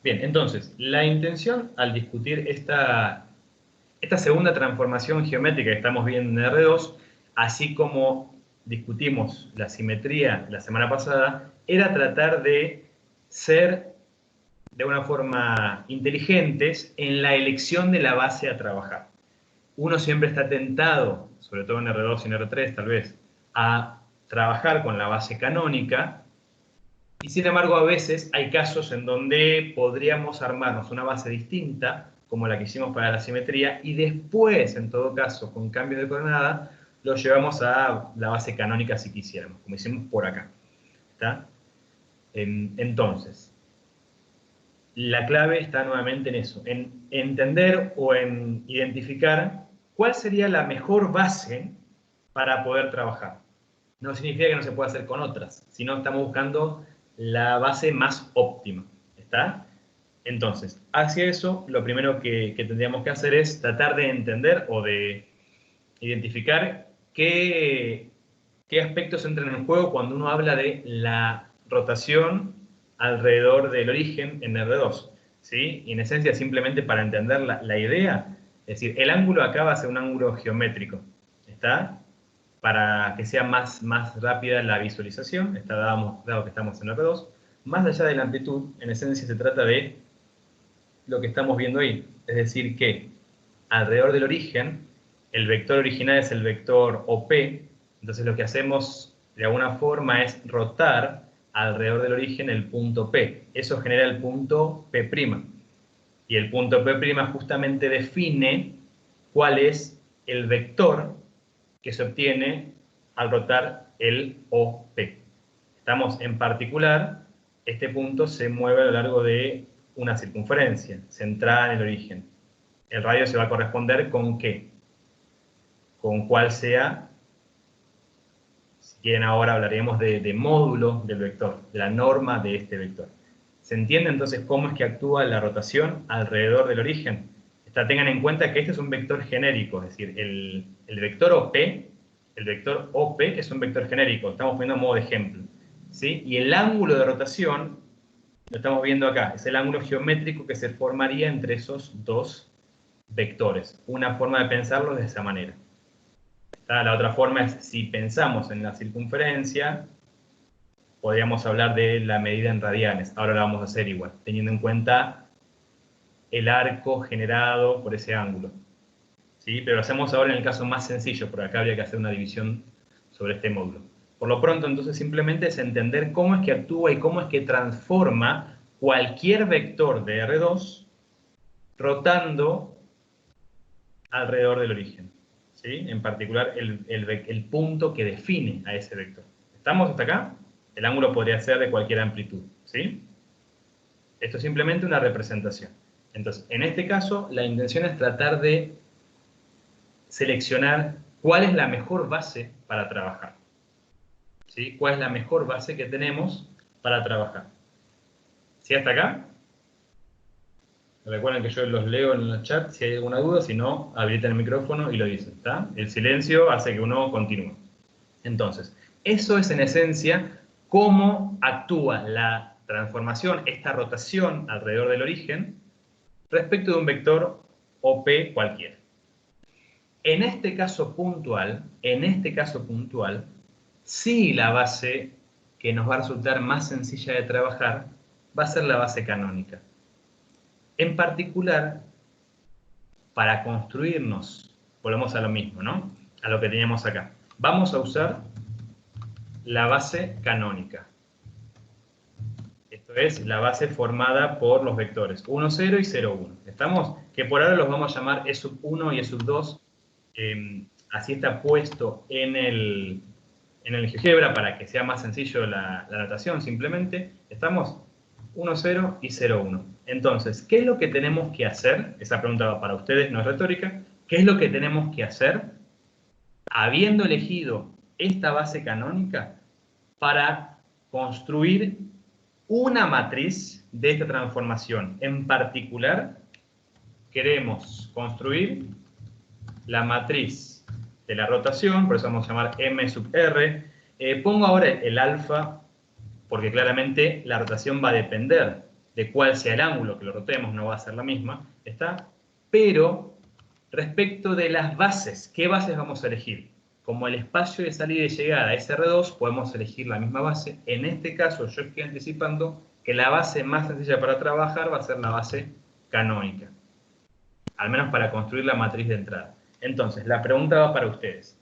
Bien, entonces, la intención al discutir esta segunda transformación geométrica que estamos viendo en R2, así como discutimos la simetría la semana pasada, era tratar de ser de una forma inteligentes en la elección de la base a trabajar. Uno siempre está tentado, sobre todo en R2 y en R3 tal vez, a trabajar con la base canónica, y sin embargo a veces hay casos en donde podríamos armarnos una base distinta, como la que hicimos para la simetría, y después, en todo caso, con cambio de coordenada, lo llevamos a la base canónica si quisiéramos, como hicimos por acá. ¿Está? Entonces, la clave está nuevamente en eso, en entender o en identificar cuál sería la mejor base para poder trabajar. No significa que no se pueda hacer con otras, sino estamos buscando la base más óptima. ¿Está? Entonces, hacia eso, lo primero que tendríamos que hacer es tratar de entender o de identificar qué aspectos entran en juego cuando uno habla de la rotación alrededor del origen en R2. ¿Sí? Y en esencia, simplemente para entender la idea, es decir, el ángulo acá va a ser un ángulo geométrico. ¿Está? Para que sea más rápida la visualización, dado que estamos en R2, más allá de la amplitud, en esencia se trata de lo que estamos viendo ahí. Es decir, que alrededor del origen, el vector original es el vector OP, entonces lo que hacemos de alguna forma es rotar alrededor del origen el punto P. Eso genera el punto P'. Y el punto P' justamente define cuál es el vector que se obtiene al rotar el OP. Estamos en particular, este punto se mueve a lo largo de una circunferencia centrada en el origen. El radio se va a corresponder con ¿qué? Con cuál sea, si quieren ahora hablaremos de módulo del vector, de la norma de este vector. ¿Se entiende entonces cómo es que actúa la rotación alrededor del origen? Tengan en cuenta que este es un vector genérico, es decir, el vector OP es un vector genérico, estamos poniendo a modo de ejemplo. ¿Sí? Y el ángulo de rotación, lo estamos viendo acá, es el ángulo geométrico que se formaría entre esos dos vectores. Una forma de pensarlo de esa manera. La otra forma es, si pensamos en la circunferencia, podríamos hablar de la medida en radianes. Ahora la vamos a hacer igual, teniendo en cuenta el arco generado por ese ángulo. ¿Sí? Pero lo hacemos ahora en el caso más sencillo, porque acá habría que hacer una división sobre este módulo. Por lo pronto, entonces, simplemente es entender cómo es que actúa y cómo es que transforma cualquier vector de R2 rotando alrededor del origen. ¿Sí? En particular, el punto que define a ese vector. ¿Estamos hasta acá? El ángulo podría ser de cualquier amplitud. ¿Sí? Esto es simplemente una representación. Entonces, en este caso, la intención es tratar de seleccionar cuál es la mejor base para trabajar. ¿Sí? ¿Cuál es la mejor base que tenemos para trabajar? ¿Sí hasta acá? Recuerden que yo los leo en el chat si hay alguna duda, si no, habiliten el micrófono y lo dicen. ¿Está? El silencio hace que uno continúe. Entonces, eso es en esencia cómo actúa la transformación, esta rotación alrededor del origen, respecto de un vector OP cualquiera. En este caso puntual, sí la base que nos va a resultar más sencilla de trabajar va a ser la base canónica. En particular, para construirnos, volvemos a lo mismo, ¿no? A lo que teníamos acá. Vamos a usar la base canónica. Esto es la base formada por los vectores 1, 0 y 0, 1. ¿Estamos? Que por ahora los vamos a llamar E1 y E2. Así está puesto en el GeoGebra para que sea más sencillo la notación simplemente. Estamos 1, 0 y 0, 1. Entonces, ¿qué es lo que tenemos que hacer? Esa pregunta para ustedes, no es retórica. ¿Qué es lo que tenemos que hacer habiendo elegido esta base canónica para construir una matriz de esta transformación? En particular, queremos construir la matriz de la rotación, por eso vamos a llamar M sub R. Pongo ahora el alfa, porque claramente la rotación va a depender de cuál sea el ángulo que lo rotemos, no va a ser la misma, ¿está? Pero respecto de las bases, ¿qué bases vamos a elegir? Como el espacio de salida y llegada es R2, podemos elegir la misma base. En este caso, yo estoy anticipando que la base más sencilla para trabajar va a ser la base canónica, al menos para construir la matriz de entrada. Entonces, la pregunta va para ustedes.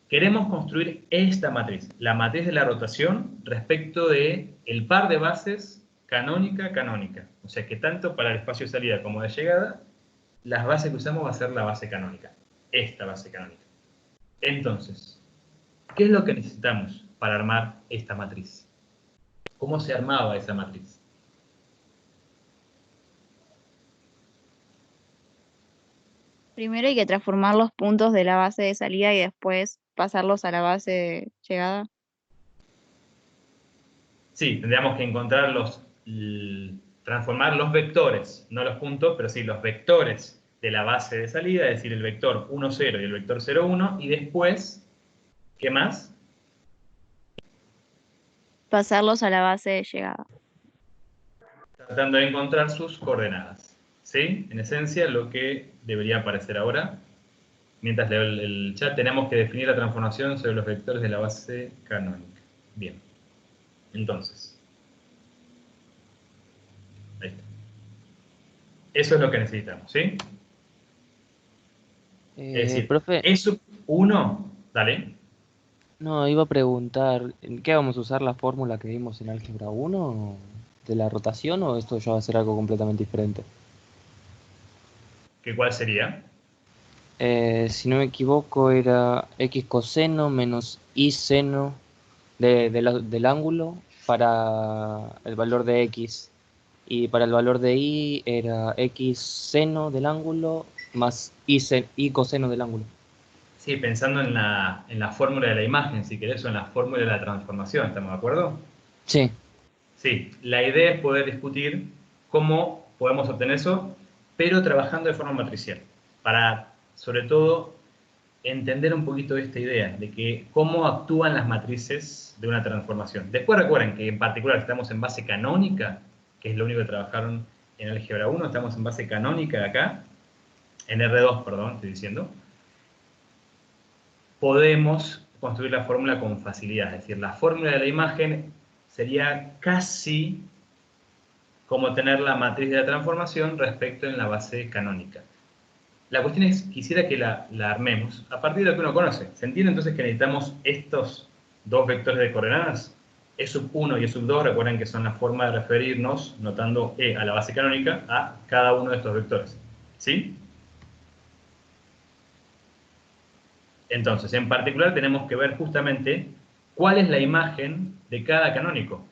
Queremos construir esta matriz, la matriz de la rotación respecto de el par de bases canónica, canónica. O sea que tanto para el espacio de salida como de llegada, las bases que usamos va a ser la base canónica, esta base canónica. Entonces, ¿qué es lo que necesitamos para armar esta matriz? ¿Cómo se armaba esa matriz? Primero hay que transformar los puntos de la base de salida y después pasarlos a la base de llegada. Sí, tendríamos que encontrar transformar los vectores, no los puntos, pero sí los vectores de la base de salida, es decir, el vector 1, 0 y el vector 0, 1, y después, ¿qué más? Pasarlos a la base de llegada. Tratando de encontrar sus coordenadas. ¿Sí? En esencia, lo que debería aparecer ahora. Mientras leo el chat, tenemos que definir la transformación sobre los vectores de la base canónica. Bien. Entonces, ahí está. Eso es lo que necesitamos, ¿sí? Es decir, Profe, eso, uno, dale. no, iba a preguntar, ¿en qué vamos a usar la fórmula que vimos en álgebra 1 de la rotación o esto ya va a ser algo completamente diferente? ¿Qué cuál sería? Si no me equivoco era x coseno menos y seno del ángulo para el valor de x. Y para el valor de y era x seno del ángulo más y coseno del ángulo. Sí, pensando en la fórmula de la imagen, si querés, o en la fórmula de la transformación, ¿estamos de acuerdo? Sí, Sí, la idea es poder discutir cómo podemos obtener eso, pero trabajando de forma matricial, para, sobre todo, entender un poquito esta idea de que cómo actúan las matrices de una transformación. Después recuerden que en particular estamos en base canónica, que es lo único que trabajaron en álgebra 1, estamos en base canónica acá, en R2, perdón, estoy diciendo, podemos construir la fórmula con facilidad. Es decir, la fórmula de la imagen sería casi como tener la matriz de la transformación respecto en la base canónica. La cuestión es, quisiera que la armemos a partir de lo que uno conoce. ¿Se entiende entonces que necesitamos estos dos vectores de coordenadas? E sub 1 y E sub 2, recuerden que son la forma de referirnos, notando E a la base canónica, a cada uno de estos vectores. ¿Sí? Entonces, en particular tenemos que ver justamente cuál es la imagen de cada canónico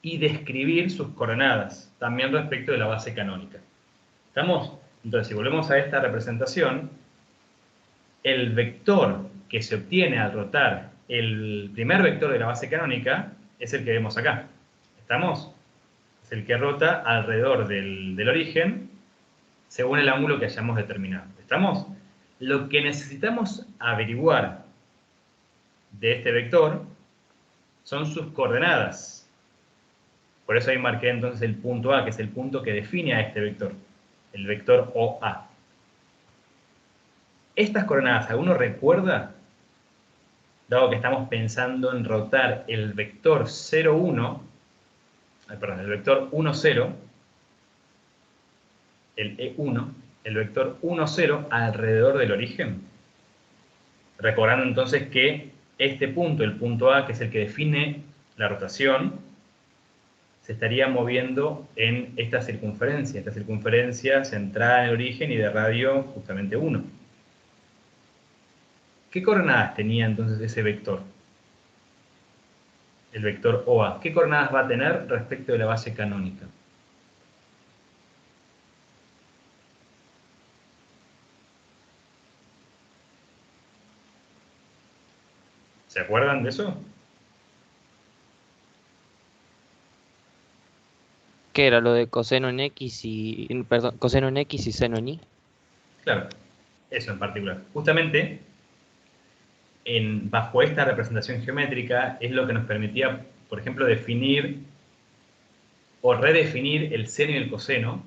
y describir sus coordenadas, también respecto de la base canónica. ¿Estamos? Entonces, si volvemos a esta representación, el vector que se obtiene al rotar el primer vector de la base canónica es el que vemos acá. ¿Estamos? Es el que rota alrededor del origen según el ángulo que hayamos determinado. ¿Estamos? Lo que necesitamos averiguar de este vector son sus coordenadas. Por eso ahí marqué entonces el punto A, que es el punto que define a este vector, el vector OA. Estas coordenadas, ¿alguno recuerda? Dado que estamos pensando en rotar el vector 0, 1, perdón, el vector 1, 0, el E1, el vector 1, 0 alrededor del origen. Recordando entonces que este punto, el punto A, que es el que define la rotación, se estaría moviendo en esta circunferencia centrada en el origen y de radio justamente 1. ¿Qué coordenadas tenía entonces ese vector? El vector OA. ¿Qué coordenadas va a tener respecto de la base canónica? ¿Se acuerdan de eso? ¿qué era lo de coseno en x y, perdón, coseno en x y seno en y? Claro, eso en particular. Justamente, bajo esta representación geométrica es lo que nos permitía, por ejemplo, definir o redefinir el seno y el coseno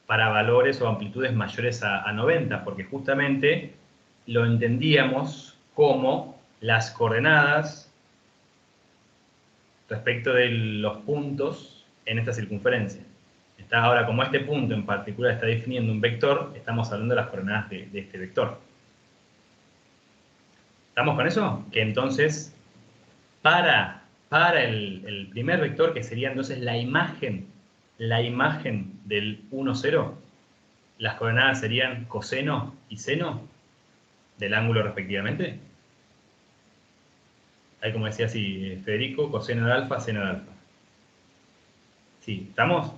para valores o amplitudes mayores a 90, porque justamente lo entendíamos como las coordenadas respecto de los puntos en esta circunferencia. Ahora, como este punto en particular está definiendo un vector, estamos hablando de las coordenadas de este vector. ¿Estamos con eso? Que entonces, para el primer vector, que sería entonces la imagen del 1, 0, las coordenadas serían coseno y seno del ángulo respectivamente. Ahí como decía así, Federico, coseno de alfa, seno de alfa. ¿Sí? ¿Estamos?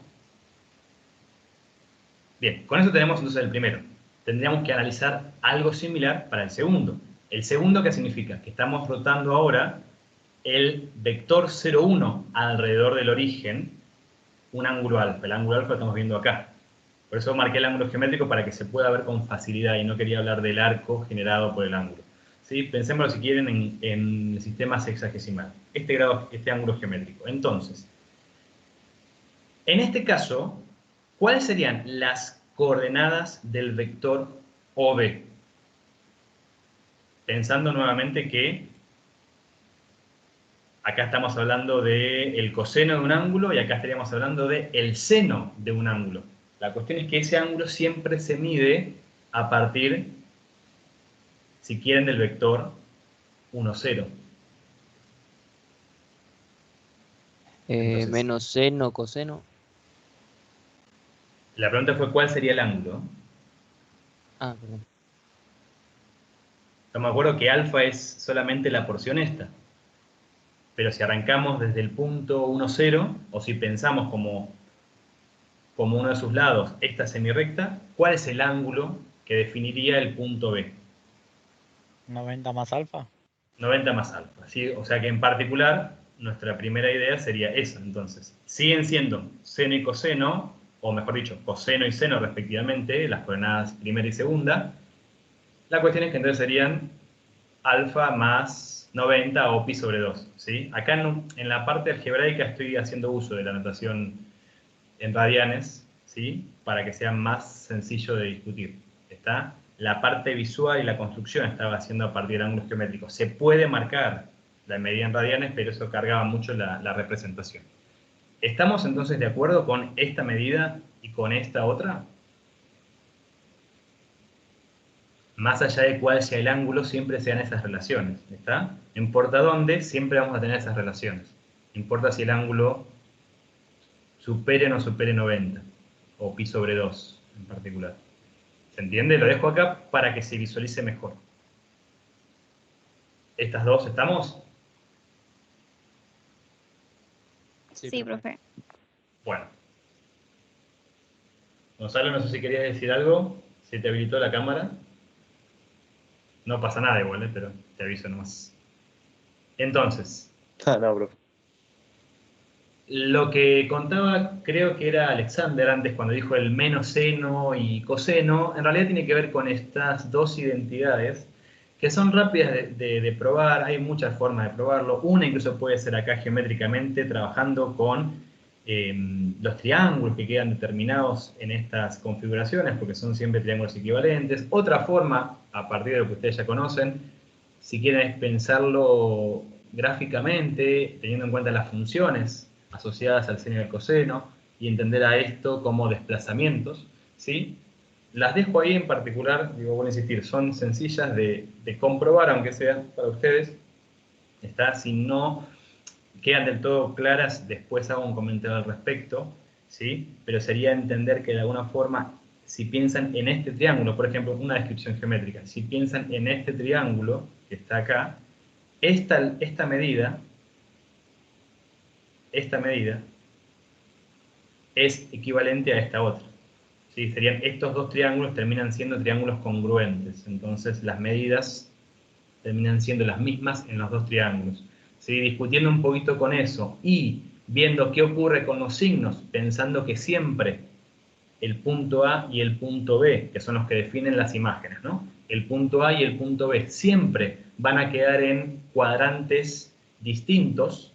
Bien, con eso tenemos entonces el primero. Tendríamos que analizar algo similar para el segundo. ¿El segundo qué significa? Que estamos rotando ahora el vector 0, 1 alrededor del origen, un ángulo alfa. El ángulo alfa lo estamos viendo acá. Por eso marqué el ángulo geométrico para que se pueda ver con facilidad y no quería hablar del arco generado por el ángulo. ¿Sí? Pensémoslo si quieren en el sistema sexagesimal. Este ángulo geométrico. Entonces, en este caso, ¿cuáles serían las coordenadas del vector OB? Pensando nuevamente que acá estamos hablando del coseno de un ángulo y acá estaríamos hablando del seno de un ángulo. La cuestión es que ese ángulo siempre se mide a partir, si quieren, del vector 1, 0. Entonces, Menos seno, coseno. la pregunta fue ¿cuál sería el ángulo? Ah, perdón. Yo me acuerdo que alfa es solamente la porción esta. Pero si arrancamos desde el punto 1, 0, o si pensamos como uno de sus lados esta semirrecta, ¿cuál es el ángulo que definiría el punto B? 90 más alfa. 90 más alfa. ¿Sí? O sea que en particular, nuestra primera idea sería esa. Entonces, siguen siendo seno y coseno, o mejor dicho, coseno y seno respectivamente, las coordenadas primera y segunda. La cuestión es que entonces serían alfa más 90 o pi sobre 2. ¿Sí? Acá en la parte algebraica estoy haciendo uso de la notación en radianes, ¿sí? Para que sea más sencillo de discutir. ¿Está? La parte visual y la construcción estaba haciendo a partir de ángulos geométricos. Se puede marcar la medida en radianes, pero eso cargaba mucho la representación. ¿Estamos entonces de acuerdo con esta medida y con esta otra? Más allá de cuál sea el ángulo, siempre sean esas relaciones. ¿Está? No importa dónde, siempre vamos a tener esas relaciones. No importa si el ángulo supere o no supere 90, o pi sobre 2 en particular. ¿Se entiende? Lo dejo acá para que se visualice mejor. ¿Estas dos estamos? Sí, profe. Bueno. Gonzalo, no sé si querías decir algo. ¿Se te habilitó la cámara? No pasa nada igual, pero te aviso nomás. Entonces, No, profe. lo que contaba, creo que era Alexander antes cuando dijo el menos seno y coseno, en realidad tiene que ver con estas dos identidades que son rápidas de probar. Hay muchas formas de probarlo. Una incluso puede ser acá geométricamente trabajando con los triángulos que quedan determinados en estas configuraciones, porque son siempre triángulos equivalentes. Otra forma, a partir de lo que ustedes ya conocen, si quieren es pensarlo gráficamente, teniendo en cuenta las funciones asociadas al seno y al coseno, y entender a esto como desplazamientos, ¿sí? Las dejo ahí en particular, digo, voy a insistir, son sencillas de comprobar, aunque sea para ustedes. ¿Está? Si no quedan del todo claras, después hago un comentario al respecto, ¿sí? Pero sería entender que de alguna forma, si piensan en este triángulo, por ejemplo, una descripción geométrica, si piensan en este triángulo que está acá, esta medida es equivalente a esta otra. ¿Sí? Serían estos dos triángulos terminan siendo triángulos congruentes. Entonces las medidas terminan siendo las mismas en los dos triángulos. ¿Sí? Discutiendo un poquito con eso y viendo qué ocurre con los signos, pensando que siempre el punto A y el punto B, que son los que definen las imágenes, ¿no? El punto A y el punto B siempre van a quedar en cuadrantes distintos,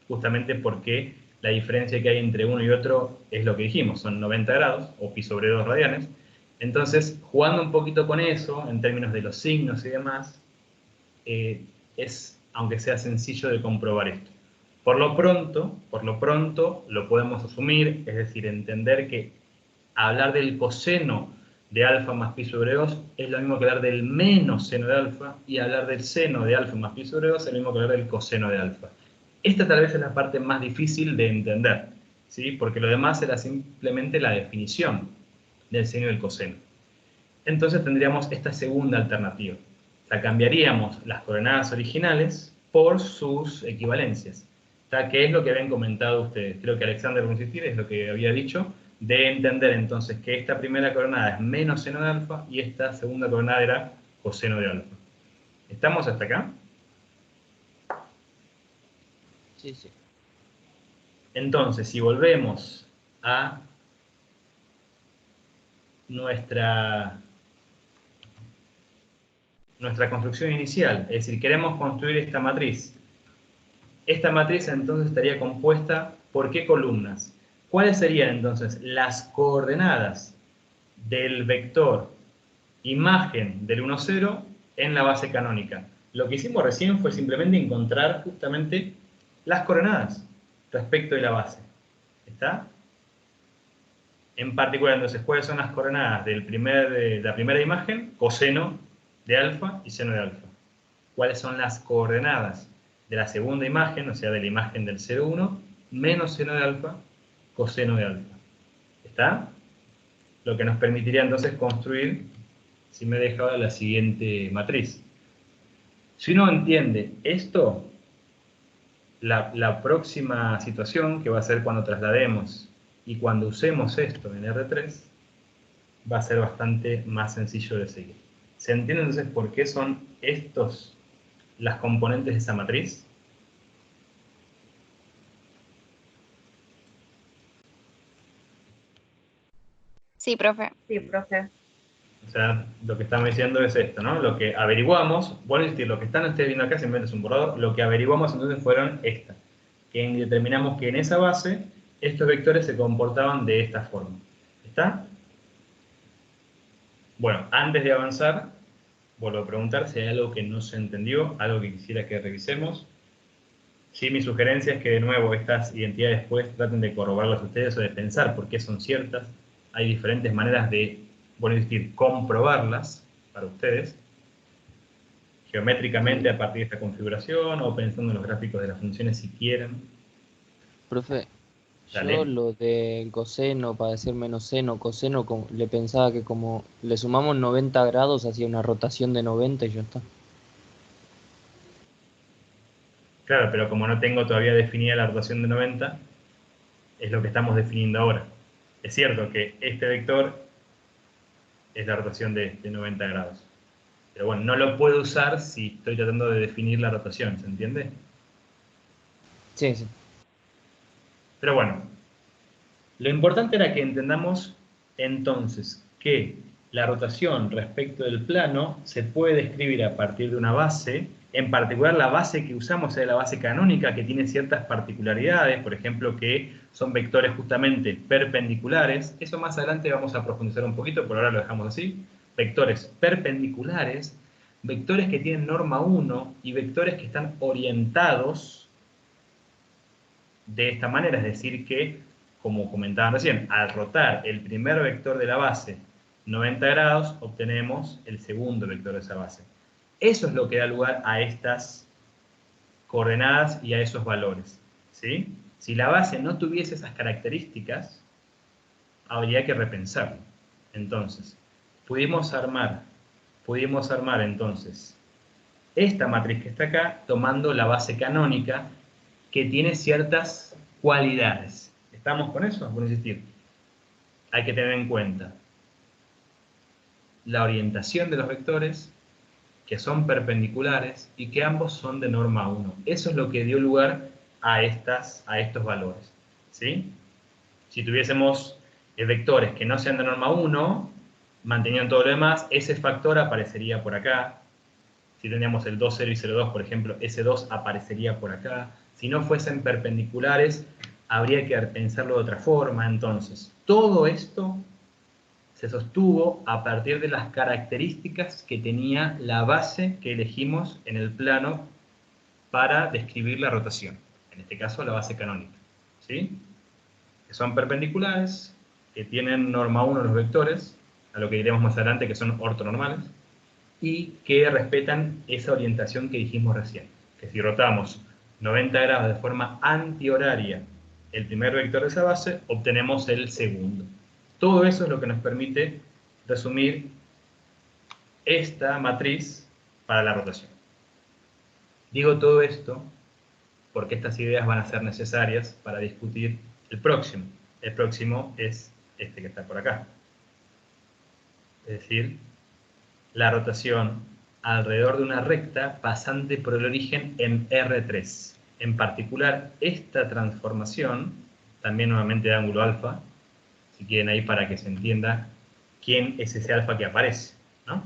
justamente porque La diferencia que hay entre uno y otro es lo que dijimos, son 90 grados, o pi sobre 2 radianes. Entonces, jugando un poquito con eso, en términos de los signos y demás, es, aunque sea sencillo de comprobar esto. Por lo pronto, lo podemos asumir, es decir, entender que hablar del coseno de alfa más pi sobre 2 es lo mismo que hablar del menos seno de alfa, y hablar del seno de alfa más pi sobre 2 es lo mismo que hablar del coseno de alfa. Esta tal vez es la parte más difícil de entender, ¿sí? Porque lo demás era simplemente la definición del seno y del coseno. Entonces tendríamos esta segunda alternativa. O sea, cambiaríamos las coordenadas originales por sus equivalencias. O sea, ¿qué es lo que habían comentado ustedes? Creo que Alexander von Insistir es lo que había dicho, de entender entonces que esta primera coordenada es menos seno de alfa y esta segunda coordenada era coseno de alfa. ¿Estamos hasta acá? Sí, sí. Entonces, si volvemos a nuestra construcción inicial, es decir, queremos construir esta matriz. Esta matriz entonces estaría compuesta por ¿qué columnas? ¿Cuáles serían entonces las coordenadas del vector imagen del 1, 0 en la base canónica? Lo que hicimos recién fue simplemente encontrar justamente las coordenadas respecto de la base. ¿Está? En particular, entonces, ¿cuáles son las coordenadas de la primera imagen? Coseno de alfa y seno de alfa. ¿Cuáles son las coordenadas de la segunda imagen, o sea, de la imagen del 0, 1, menos seno de alfa, coseno de alfa? ¿Está? Lo que nos permitiría entonces construir, si me he dejado, la siguiente matriz. Si uno entiende esto, la próxima situación, que va a ser cuando traslademos y cuando usemos esto en R3, va a ser bastante más sencillo de seguir. ¿Se entiende entonces por qué son estos las componentes de esa matriz? Sí, profe. Sí, profe. O sea, lo que estamos diciendo es esto, ¿no? Lo que averiguamos, vuelvo a insistir, lo que están ustedes viendo acá simplemente es un borrador, lo que averiguamos entonces fueron estas, que determinamos que en esa base estos vectores se comportaban de esta forma. ¿Está? Bueno, antes de avanzar, vuelvo a preguntar si hay algo que no se entendió, algo que quisiera que revisemos. Sí, mi sugerencia es que de nuevo estas identidades después traten de corroborarlas ustedes o de pensar por qué son ciertas. Hay diferentes maneras de, bueno, es decir, comprobarlas para ustedes, geométricamente a partir de esta configuración o pensando en los gráficos de las funciones si quieren. Profe, Dale. yo lo de coseno, para decir menos seno, coseno, le pensaba que como le sumamos 90 grados, hacía una rotación de 90 y ya está. Claro, pero como no tengo todavía definida la rotación de 90, es lo que estamos definiendo ahora. Es cierto que este vector es la rotación de 90 grados. Pero bueno, no lo puedo usar si estoy tratando de definir la rotación, ¿se entiende? Sí, sí. Pero bueno, lo importante era que entendamos entonces que la rotación respecto del plano se puede describir a partir de una base, en particular la base que usamos es la base canónica, que tiene ciertas particularidades, por ejemplo, que son vectores justamente perpendiculares. Eso más adelante vamos a profundizar un poquito, por ahora lo dejamos así. Vectores perpendiculares, vectores que tienen norma 1 y vectores que están orientados de esta manera, es decir que, como comentaban recién, al rotar el primer vector de la base 90 grados, obtenemos el segundo vector de esa base. Eso es lo que da lugar a estas coordenadas y a esos valores, ¿sí? Si la base no tuviese esas características, habría que repensarlo. Entonces, pudimos armar entonces esta matriz que está acá, tomando la base canónica, que tiene ciertas cualidades. ¿Estamos con eso? Por insistir. Hay que tener en cuenta la orientación de los vectores, que son perpendiculares y que ambos son de norma 1. Eso es lo que dio lugar a estos valores, ¿sí? Si tuviésemos vectores que no sean de norma 1, manteniendo todo lo demás, ese factor aparecería por acá. Si teníamos el 2, 0 y 0, 2, por ejemplo, ese 2 aparecería por acá. Si no fuesen perpendiculares, habría que pensarlo de otra forma. Entonces, todo esto se sostuvo a partir de las características que tenía la base que elegimos en el plano para describir la rotación. En este caso, la base canónica. ¿Sí? Que son perpendiculares, que tienen norma 1 los vectores, a lo que diremos más adelante que son ortonormales, y que respetan esa orientación que dijimos recién. Que si rotamos 90 grados de forma antihoraria el primer vector de esa base, obtenemos el segundo. Todo eso es lo que nos permite resumir esta matriz para la rotación. Digo todo esto porque estas ideas van a ser necesarias para discutir el próximo. El próximo es este que está por acá. Es decir, la rotación alrededor de una recta pasante por el origen en R3. En particular, esta transformación, también nuevamente de ángulo alfa, si quieren ahí para que se entienda quién es ese alfa que aparece, ¿no?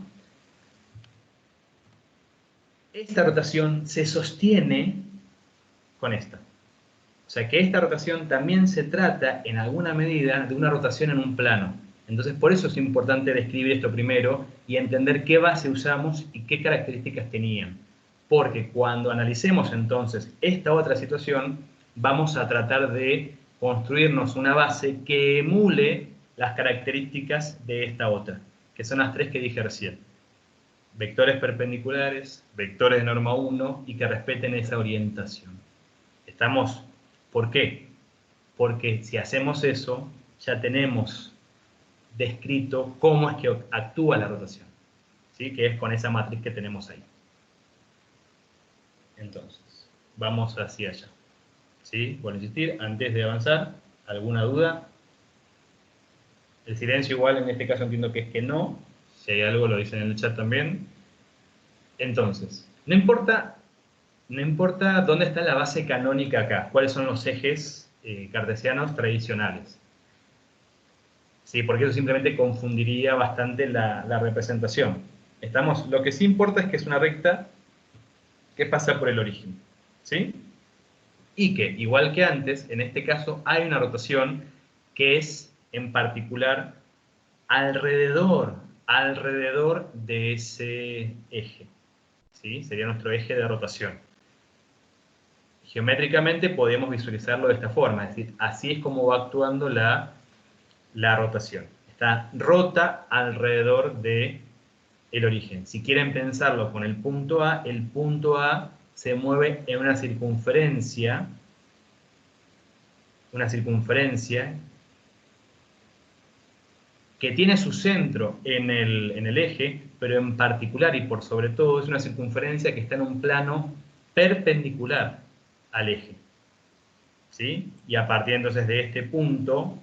Esta rotación se sostiene con esta. O sea que esta rotación también se trata, en alguna medida, de una rotación en un plano. Entonces, por eso es importante describir esto primero y entender qué base usamos y qué características tenían. Porque cuando analicemos entonces esta otra situación, vamos a tratar de construirnos una base que emule las características de esta otra, que son las tres que dije recién. Vectores perpendiculares, vectores de norma 1 y que respeten esa orientación. ¿Estamos? ¿Por qué? Porque si hacemos eso, ya tenemos descrito cómo es que actúa la rotación, ¿sí? Que es con esa matriz que tenemos ahí. Entonces, vamos hacia allá. ¿Sí? Por insistir, antes de avanzar, ¿alguna duda? El silencio igual en este caso entiendo que es que no. Si hay algo lo dicen en el chat también. Entonces, no importa dónde está la base canónica acá, cuáles son los ejes cartesianos tradicionales. Sí, porque eso simplemente confundiría bastante la representación. Lo que sí importa es que es una recta que pasa por el origen. ¿Sí? Y que, igual que antes, en este caso hay una rotación que es, en particular, alrededor de ese eje. ¿Sí? Sería nuestro eje de rotación. Geométricamente podemos visualizarlo de esta forma, es decir, así es como va actuando la rotación. Está rota alrededor de el origen. Si quieren pensarlo con el punto A se mueve en una circunferencia que tiene su centro en el eje, pero en particular y por sobre todo es una circunferencia que está en un plano perpendicular al eje. ¿Sí? Y a partir entonces de este punto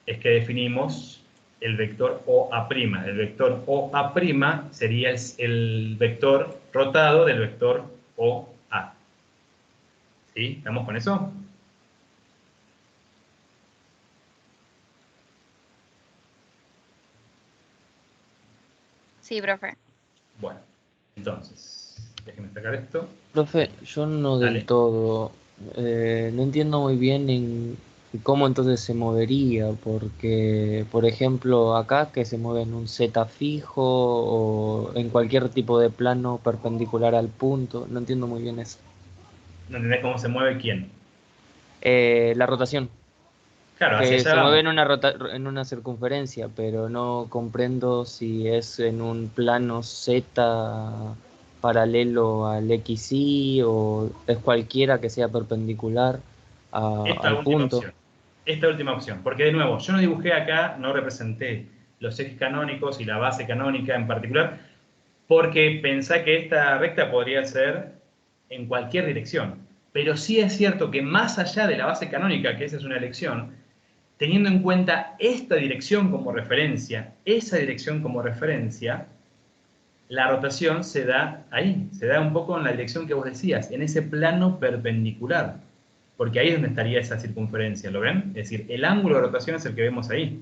es que definimos el vector OA'. El vector OA' sería el vector rotado del vector OA. ¿Sí? ¿Estamos con eso? Sí, profe. Bueno, entonces, déjenme sacar esto. Profe, yo no Dale. del todo, no entiendo muy bien en cómo entonces se movería, porque, por ejemplo, acá que se mueve en un Z fijo o en cualquier tipo de plano perpendicular al punto, no entiendo muy bien eso. ¿No entendés cómo se mueve quién? La rotación, Claro, hacia que allá se mueve vamos. en una circunferencia, pero no comprendo si es en un plano Z paralelo al XY o es cualquiera que sea perpendicular Esta al última punto. opción. Esta última opción. Porque de nuevo, yo no dibujé acá, no representé los ejes canónicos y la base canónica en particular, porque pensé que esta recta podría ser en cualquier dirección. Pero sí es cierto que más allá de la base canónica, que esa es una elección, teniendo en cuenta esta dirección como referencia, esa dirección como referencia, la rotación se da ahí, se da un poco en la dirección que vos decías, en ese plano perpendicular, porque ahí es donde estaría esa circunferencia, ¿lo ven? Es decir, el ángulo de rotación es el que vemos ahí,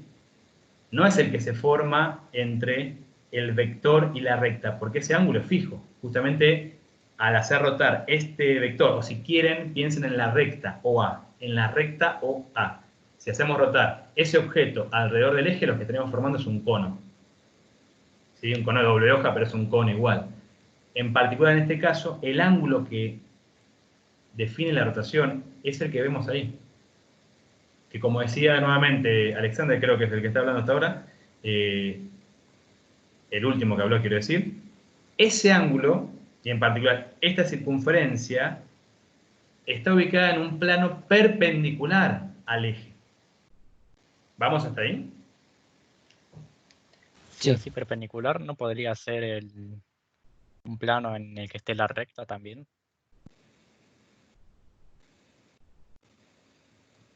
no es el que se forma entre el vector y la recta, porque ese ángulo es fijo, justamente al hacer rotar este vector, o si quieren, piensen en la recta OA, en la recta OA. Si hacemos rotar ese objeto alrededor del eje, lo que tenemos formando es un cono. ¿Sí? Un cono de doble hoja, pero es un cono igual. En particular, en este caso, el ángulo que define la rotación es el que vemos ahí. Que como decía nuevamente Alexander, creo que es el que está hablando hasta ahora, el último que habló, quiero decir, ese ángulo, y en particular esta circunferencia, está ubicada en un plano perpendicular al eje. ¿Vamos hasta ahí? Si Sí. así perpendicular, ¿no podría ser un plano en el que esté la recta también?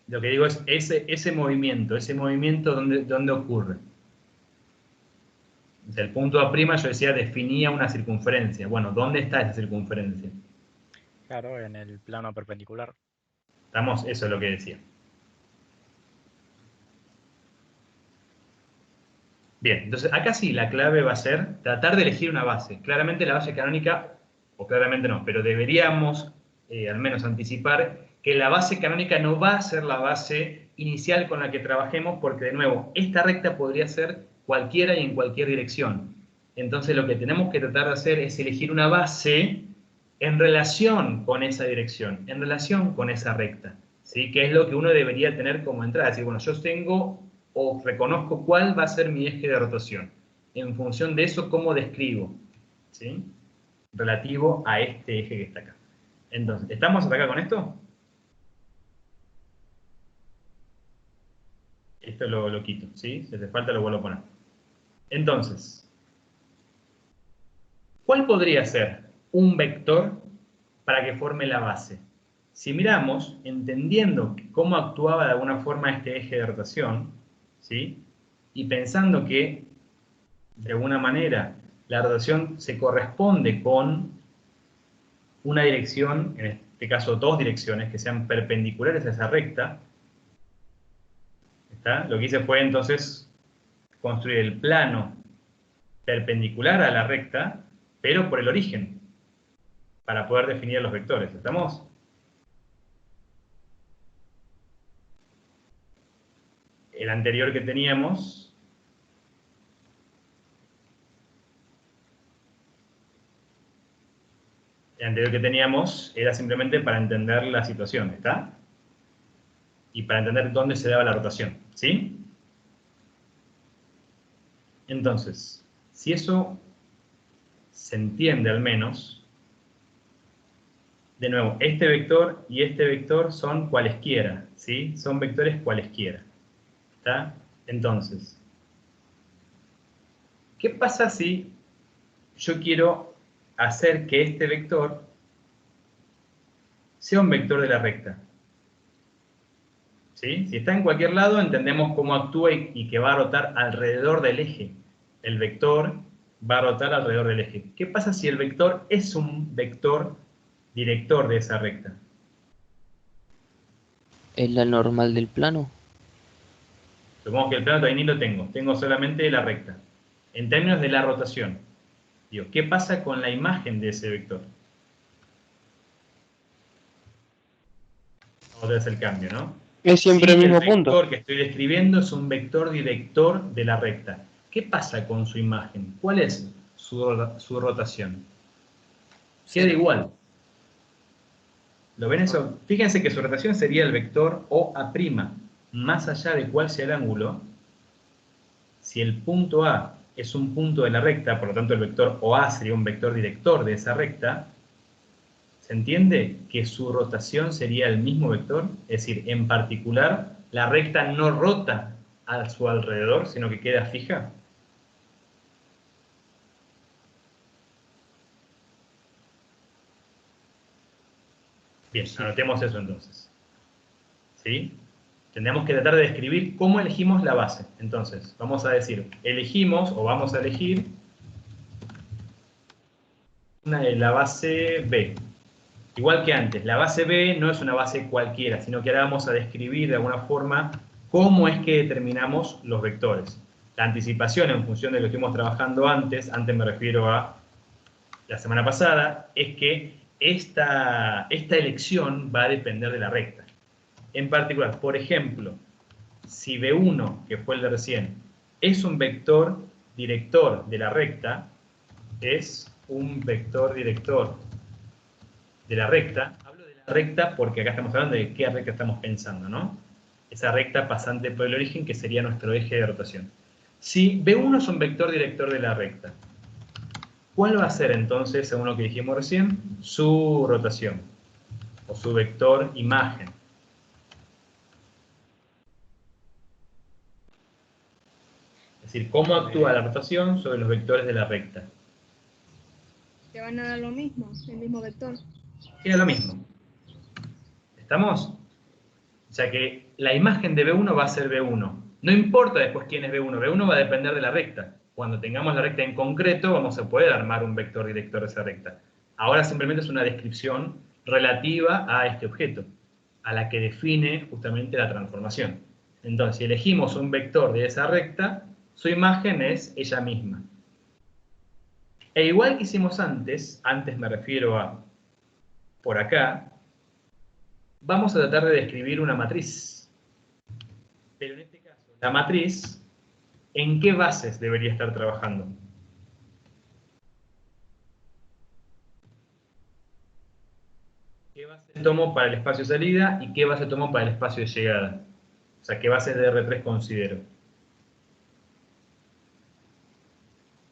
Lo que digo es ese movimiento ¿dónde ocurre? Desde el punto A', yo decía, definía una circunferencia. Bueno, ¿dónde está esa circunferencia? Claro, en el plano perpendicular. ¿Estamos? Eso es lo que decía. Bien, entonces acá sí la clave va a ser tratar de elegir una base. Claramente la base canónica, o claramente no, pero deberíamos al menos anticipar que la base canónica no va a ser la base inicial con la que trabajemos, porque de nuevo, esta recta podría ser cualquiera y en cualquier dirección. Entonces lo que tenemos que tratar de hacer es elegir una base en relación con esa dirección, en relación con esa recta, ¿sí? Que es lo que uno debería tener como entrada. Es decir, bueno, yo tengo o reconozco cuál va a ser mi eje de rotación. En función de eso, ¿cómo describo? ¿Sí? Relativo a este eje que está acá. Entonces, ¿estamos hasta acá con esto? Esto lo quito, ¿sí? Si hace falta lo vuelvo a poner. Entonces, ¿cuál podría ser un vector para que forme la base? Si miramos, entendiendo cómo actuaba de alguna forma este eje de rotación, ¿sí? Y pensando que, de alguna manera, la rotación se corresponde con una dirección, en este caso dos direcciones, que sean perpendiculares a esa recta, ¿está? Lo que hice fue entonces construir el plano perpendicular a la recta, pero por el origen, para poder definir los vectores. ¿Estamos? El anterior que teníamos, era simplemente para entender la situación, ¿está? Y para entender dónde se daba la rotación, ¿sí? Entonces, si eso se entiende al menos, de nuevo, este vector y este vector son cualesquiera, ¿sí? Son vectores cualesquiera, ¿está? Entonces, ¿qué pasa si yo quiero hacer que este vector sea un vector de la recta? ¿Sí? Si está en cualquier lado, entendemos cómo actúa y que va a rotar alrededor del eje. El vector va a rotar alrededor del eje. ¿Qué pasa si el vector es un vector director de esa recta? ¿Es la normal del plano? Supongamos que el plano todavía ni lo tengo solamente la recta. En términos de la rotación, digo, ¿qué pasa con la imagen de ese vector? Otra vez el cambio, ¿no? Es siempre el Si el mismo punto. vector que estoy describiendo es un vector director de la recta, ¿qué pasa con su imagen? ¿Cuál es su rotación? Queda igual. ¿Lo ven eso? Fíjense que su rotación sería el vector OA', más allá de cuál sea el ángulo. Si el punto A es un punto de la recta, por lo tanto el vector OA sería un vector director de esa recta, ¿se entiende que su rotación sería el mismo vector? Es decir, en particular, la recta no rota a su alrededor, sino que queda fija. Bien, anotemos eso entonces. ¿Sí? Tendríamos que tratar de describir cómo elegimos la base. Entonces, vamos a decir, elegimos o vamos a elegir la base B. Igual que antes, la base B no es una base cualquiera, sino que ahora vamos a describir de alguna forma cómo es que determinamos los vectores. La anticipación en función de lo que estuvimos trabajando antes me refiero a la semana pasada, es que esta elección va a depender de la recta. En particular, por ejemplo, si B1, que fue el de recién, es un vector director de la recta, es un vector director de la recta. Hablo de la recta porque acá estamos hablando de qué recta estamos pensando, ¿no? Esa recta pasante por el origen que sería nuestro eje de rotación. Si B1 es un vector director de la recta, ¿cuál va a ser entonces, según lo que dijimos recién, su rotación? O su vector imagen. Es decir, cómo actúa la rotación sobre los vectores de la recta. Que van a dar lo mismo, el mismo vector. Queda lo mismo. ¿Estamos? O sea que la imagen de B1 va a ser B1. No importa después quién es B1. B1 va a depender de la recta. Cuando tengamos la recta en concreto, vamos a poder armar un vector director de esa recta. Ahora simplemente es una descripción relativa a este objeto, a la que define justamente la transformación. Entonces, si elegimos un vector de esa recta, su imagen es ella misma. E igual que hicimos antes me refiero a por acá, vamos a tratar de describir una matriz. Pero en este caso, la matriz, ¿en qué bases debería estar trabajando? ¿Qué base tomo para el espacio de salida y qué base tomo para el espacio de llegada? O sea, ¿qué bases de R3 considero?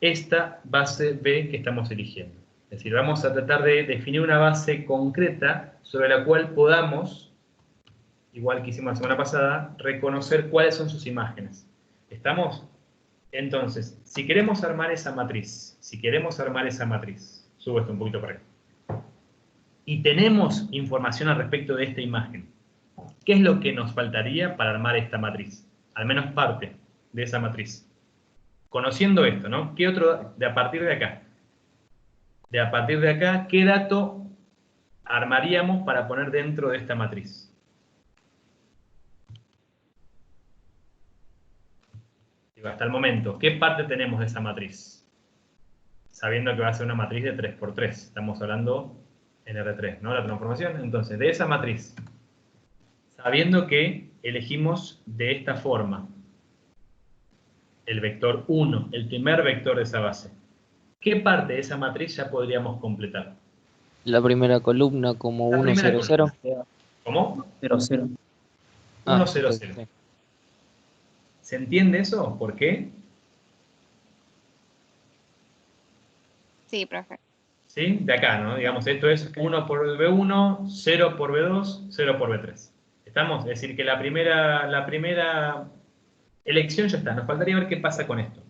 Esta base B que estamos eligiendo. Es decir, vamos a tratar de definir una base concreta sobre la cual podamos, igual que hicimos la semana pasada, reconocer cuáles son sus imágenes. ¿Estamos? Entonces, si queremos armar esa matriz, subo esto un poquito para acá, y tenemos información al respecto de esta imagen, ¿qué es lo que nos faltaría para armar esta matriz? Al menos parte de esa matriz. Conociendo esto, ¿no? ¿Qué otro, a partir de acá? De a partir de acá, ¿qué dato armaríamos para poner dentro de esta matriz? Hasta el momento, ¿qué parte tenemos de esa matriz? Sabiendo que va a ser una matriz de 3×3. Estamos hablando en R3, ¿no? La transformación. Entonces, de esa matriz, sabiendo que elegimos de esta forma el vector 1, el primer vector de esa base, ¿qué parte de esa matriz ya podríamos completar? La primera columna como La 1, primera 0, 0. columna. ¿Cómo? 0, 0. 1, 0, ok, 0. sí. ¿Se entiende eso? ¿Por qué? Sí, profe. ¿Sí? De acá, ¿no? Digamos, esto es 1 por B1, 0 por B2, 0 por B3. ¿Estamos? Es decir, que la primera elección ya está. Nos faltaría ver qué pasa con esto.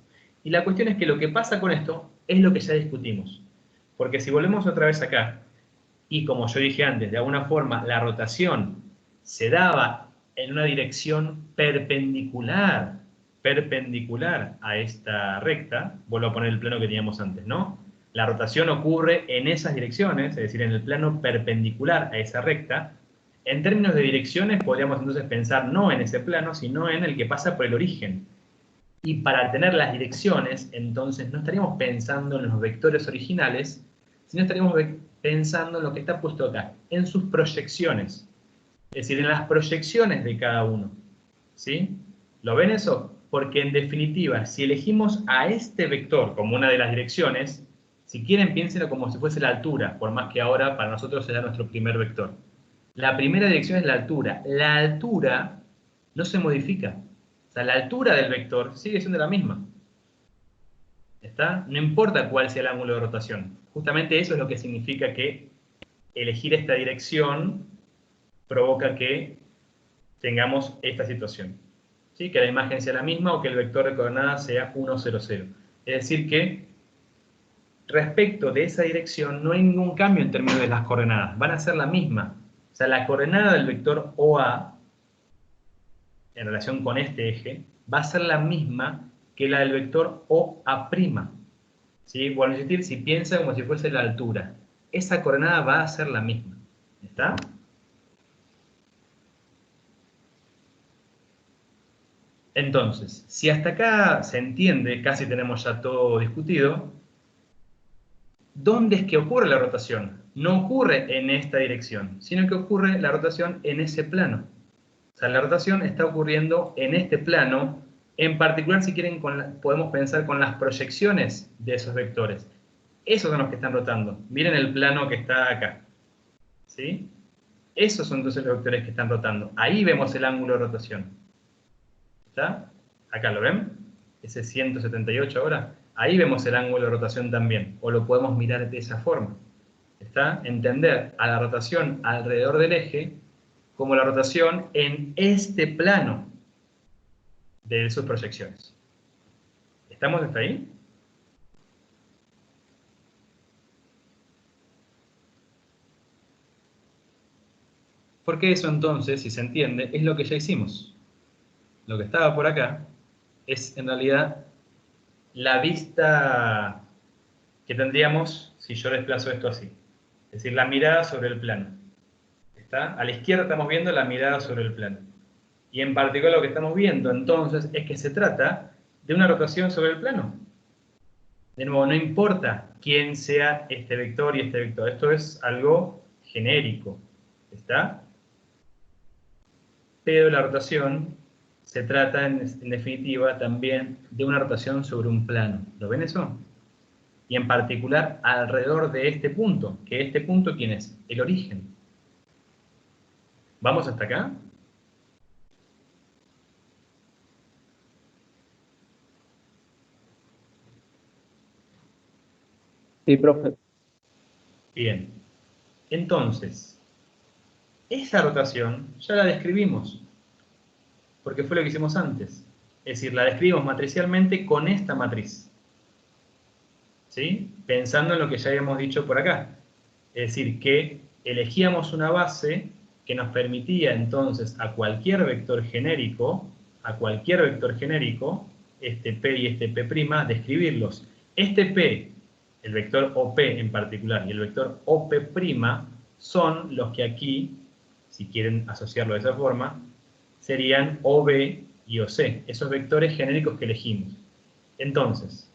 Y la cuestión es que lo que pasa con esto es lo que ya discutimos. Porque si volvemos otra vez acá, y como yo dije antes, de alguna forma la rotación se daba en una dirección perpendicular a esta recta, vuelvo a poner el plano que teníamos antes, ¿no? La rotación ocurre en esas direcciones, es decir, en el plano perpendicular a esa recta. En términos de direcciones, podríamos entonces pensar no en ese plano, sino en el que pasa por el origen. Y para tener las direcciones, entonces no estaríamos pensando en los vectores originales, sino estaríamos pensando en lo que está puesto acá, en sus proyecciones. Es decir, en las proyecciones de cada uno. ¿Sí? ¿Lo ven eso? Porque en definitiva, si elegimos a este vector como una de las direcciones, si quieren piénsenlo como si fuese la altura, por más que ahora para nosotros sea nuestro primer vector. La primera dirección es la altura. La altura no se modifica. O sea, la altura del vector sigue siendo la misma. ¿Está? No importa cuál sea el ángulo de rotación. Justamente eso es lo que significa que elegir esta dirección provoca que tengamos esta situación. ¿Sí? Que la imagen sea la misma o que el vector de coordenadas sea 1, 0, 0. Es decir que respecto de esa dirección no hay ningún cambio en términos de las coordenadas. Van a ser la misma. O sea, la coordenada del vector OA en relación con este eje va a ser la misma que la del vector OA'. ¿Sí? Vuelvo a insistir, si piensa como si fuese la altura, esa coordenada va a ser la misma. ¿Está? Entonces, si hasta acá se entiende, casi tenemos ya todo discutido, ¿dónde es que ocurre la rotación? No ocurre en esta dirección, sino que ocurre la rotación en ese plano. O sea, la rotación está ocurriendo en este plano, en particular, si quieren, podemos pensar con las proyecciones de esos vectores. Esos son los que están rotando. Miren el plano que está acá. ¿Sí? Esos son entonces los vectores que están rotando. Ahí vemos el ángulo de rotación. ¿Está? Acá lo ven. Ese 178 ahora. Ahí vemos el ángulo de rotación también. O lo podemos mirar de esa forma. ¿Está? Entender a la rotación alrededor del eje como la rotación en este plano de sus proyecciones. ¿Estamos hasta ahí? Porque eso entonces, si se entiende, es lo que ya hicimos. Lo que estaba por acá es en realidad la vista que tendríamos si yo desplazo esto así. Es decir, la mirada sobre el plano. ¿Está? A la izquierda estamos viendo la mirada sobre el plano. Y en particular lo que estamos viendo entonces es que se trata de una rotación sobre el plano. De nuevo, no importa quién sea este vector y este vector. Esto es algo genérico. ¿Está? Pero la rotación se trata, en definitiva, también de una rotación sobre un plano. ¿Lo ven eso? Y en particular, alrededor de este punto. ¿Que este punto quién es? El origen. ¿Vamos hasta acá? Sí, profe. Bien. Entonces, esa rotación ya la describimos. Porque fue lo que hicimos antes. Es decir, la describimos matricialmente con esta matriz. ¿Sí? Pensando en lo que ya habíamos dicho por acá. Es decir, que elegíamos una base que nos permitía entonces a cualquier vector genérico, este P y este P', describirlos. Este P, el vector OP en particular, y el vector OP' son los que aquí, si quieren asociarlo de esa forma, serían OB y OC, esos vectores genéricos que elegimos. Entonces,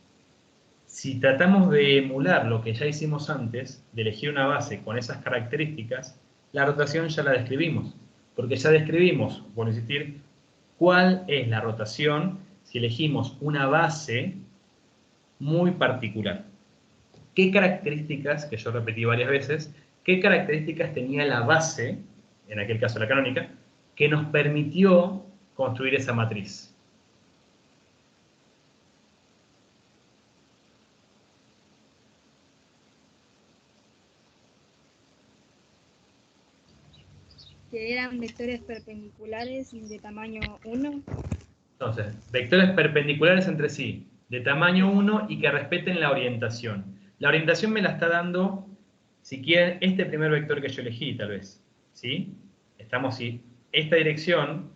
si tratamos de emular lo que ya hicimos antes, de elegir una base con esas características, la rotación ya la describimos. Porque ya describimos, por insistir, cuál es la rotación si elegimos una base muy particular. ¿Qué características, que yo repetí varias veces, qué características tenía la base, en aquel caso la canónica, que nos permitió construir esa matriz? Que eran vectores perpendiculares de tamaño 1. Entonces, vectores perpendiculares entre sí, de tamaño 1 y que respeten la orientación. La orientación me la está dando, si quieren, este primer vector que yo elegí, tal vez. ¿Sí? Estamos, si esta dirección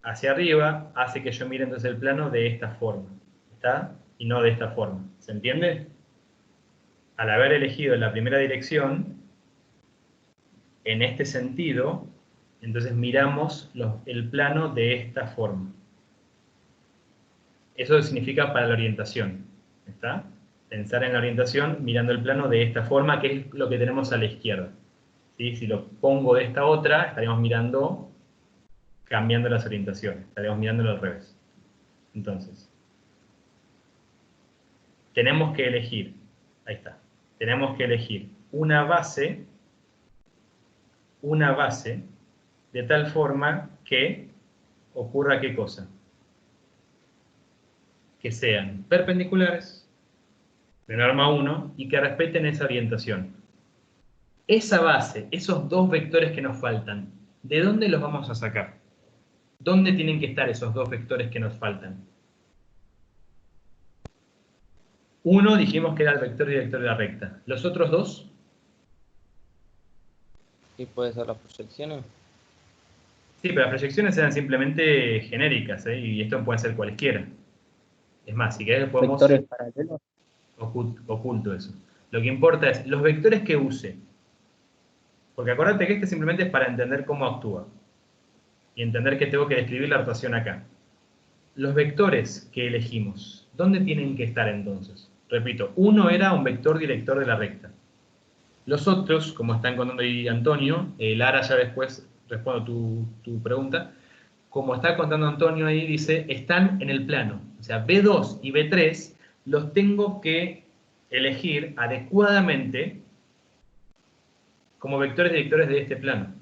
hacia arriba hace que yo mire entonces el plano de esta forma. ¿Está? Y no de esta forma. ¿Se entiende? Al haber elegido la primera dirección, en este sentido, entonces miramos el plano de esta forma. Eso significa para la orientación. ¿Está? Pensar en la orientación mirando el plano de esta forma, que es lo que tenemos a la izquierda. ¿Sí? Si lo pongo de esta otra, estaríamos mirando, cambiando las orientaciones. Estaríamos mirándolo al revés. Entonces, tenemos que elegir, ahí está, tenemos que elegir una base de tal forma que ocurra ¿qué cosa? Que sean perpendiculares, de norma 1, y que respeten esa orientación. Esa base, esos dos vectores que nos faltan, ¿de dónde los vamos a sacar? ¿Dónde tienen que estar esos dos vectores que nos faltan? Uno dijimos que era el vector director de la recta. ¿Los otros dos? ¿Y puede ser las proyecciones? Sí, pero las proyecciones eran simplemente genéricas, ¿eh? Y esto puede ser cualquiera. Es más, si querés podemos Vectores paralelos. oculto eso. Lo que importa es los vectores que use. Porque acuérdate que este simplemente es para entender cómo actúa. Y entender que tengo que describir la rotación acá. Los vectores que elegimos, ¿dónde tienen que estar entonces? Repito, uno era un vector director de la recta. Los otros, como está encontrando ahí Antonio, Lara ya después respondo tu pregunta. Como está contando Antonio ahí, dice, están en el plano. O sea, B2 y B3 los tengo que elegir adecuadamente como vectores directores de este plano.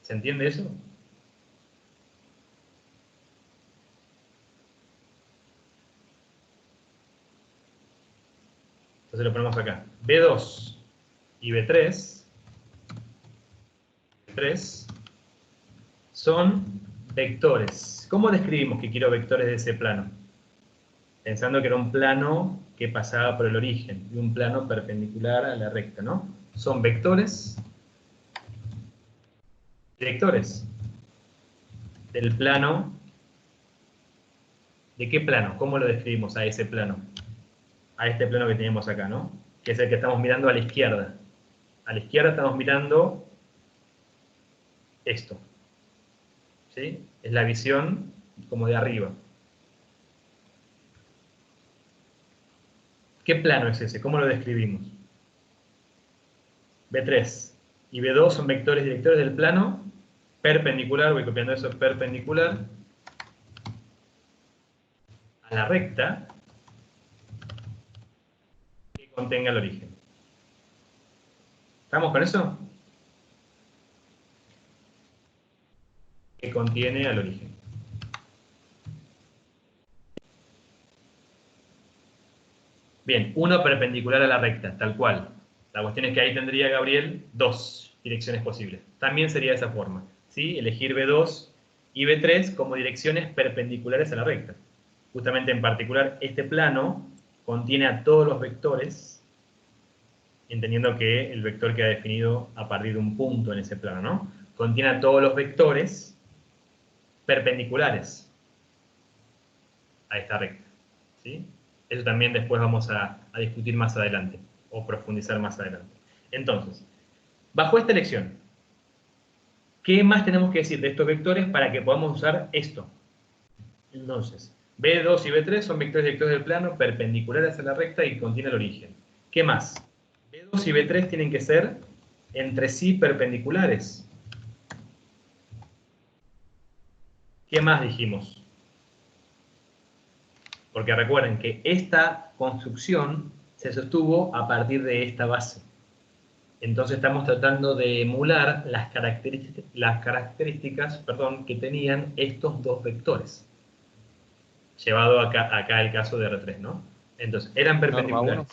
¿Se entiende eso? Entonces lo ponemos acá. B2 y B3 son vectores. ¿Cómo describimos que quiero vectores de ese plano? Pensando que era un plano que pasaba por el origen y un plano perpendicular a la recta, ¿no? Son vectores directores del plano. ¿De qué plano? ¿Cómo lo describimos a ese plano? A este plano que tenemos acá, ¿no? Que es el que estamos mirando a la izquierda. A la izquierda estamos mirando esto. ¿Sí? Es la visión como de arriba. ¿Qué plano es ese? ¿Cómo lo describimos? B3 y B2 son vectores directores del plano perpendicular, voy copiando eso, perpendicular a la recta que contenga el origen. ¿Estamos con eso? Que contiene al origen. Bien, uno perpendicular a la recta, tal cual. La cuestión es que ahí tendría Gabriel dos direcciones posibles. También sería de esa forma, ¿sí? Elegir B2 y B3 como direcciones perpendiculares a la recta. Justamente en particular, este plano contiene a todos los vectores, entendiendo que el vector queda definido a partir de un punto en ese plano, ¿no? Contiene a todos los vectores perpendiculares a esta recta, ¿sí? Eso también después vamos a discutir más adelante, o profundizar más adelante. Entonces, bajo esta elección, ¿qué más tenemos que decir de estos vectores para que podamos usar esto? Entonces, B2 y B3 son vectores directores del plano perpendiculares a la recta y contiene el origen. ¿Qué más? B2 y B3 tienen que ser entre sí perpendiculares. ¿Qué más dijimos? Porque recuerden que esta construcción se sostuvo a partir de esta base. Entonces estamos tratando de emular las características que tenían estos dos vectores. Llevado acá el caso de R3, ¿no? Entonces, eran perpendiculares. Norma 1.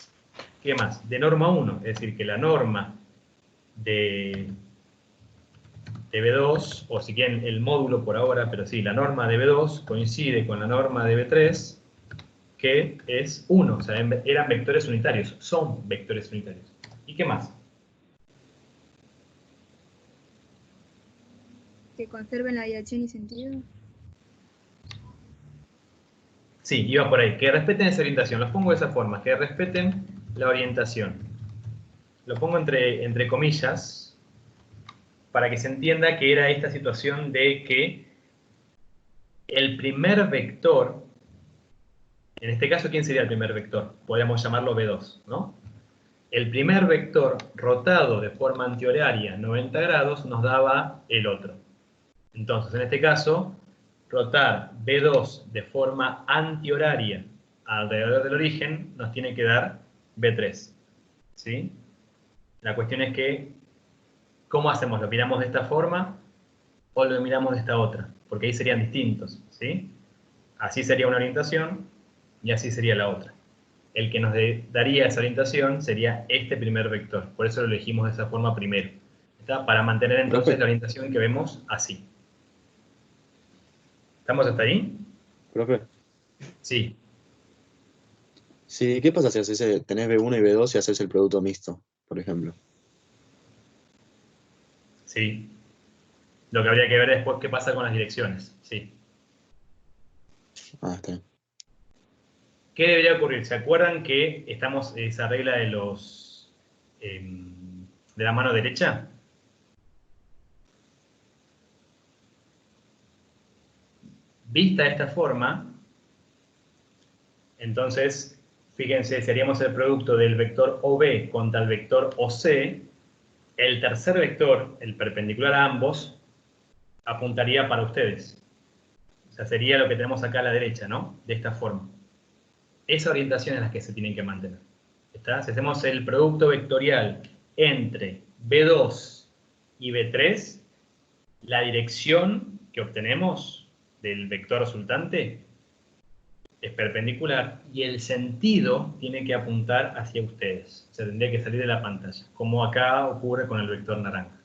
¿Qué más? De norma 1, es decir, que la norma de B2, o si quieren el módulo por ahora, pero sí, la norma de B2 coincide con la norma de B3, que es 1, o sea, eran vectores unitarios, son vectores unitarios. ¿Y qué más? Que conserven la dirección y sentido. Sí, iba por ahí. Que respeten esa orientación. Los pongo de esa forma. Que respeten la orientación. Lo pongo entre comillas para que se entienda que era esta situación de que el primer vector, en este caso, ¿quién sería el primer vector? Podríamos llamarlo B2, ¿no? El primer vector rotado de forma antihoraria 90 grados nos daba el otro. Entonces, en este caso, rotar B2 de forma antihoraria alrededor del origen nos tiene que dar B3. ¿Sí? La cuestión es que, ¿cómo hacemos? ¿Lo miramos de esta forma o lo miramos de esta otra? Porque ahí serían distintos. ¿Sí? Así sería una orientación y así sería la otra. El que nos daría esa orientación sería este primer vector. Por eso lo elegimos de esa forma primero. ¿Está? Para mantener entonces la orientación que vemos así. ¿Estamos hasta ahí? Profe, Sí. sí, ¿qué pasa si tenés B1 y B2 y haces el producto mixto, por ejemplo? Sí. Lo que habría que ver después qué pasa con las direcciones. Sí. Ah, está bien. ¿Qué debería ocurrir? ¿Se acuerdan que estamos en esa regla de los de la mano derecha? Vista de esta forma, entonces, fíjense, si haríamos el producto del vector OB contra el vector OC, El tercer vector, el perpendicular a ambos, apuntaría para ustedes. O sea, sería lo que tenemos acá a la derecha, ¿no? De esta forma. Esa orientación es la que se tienen que mantener. ¿Está? Si hacemos el producto vectorial entre B2 y B3, la dirección que obtenemos del vector resultante es perpendicular y el sentido tiene que apuntar hacia ustedes. O sea, tendría que salir de la pantalla, como acá ocurre con el vector naranja.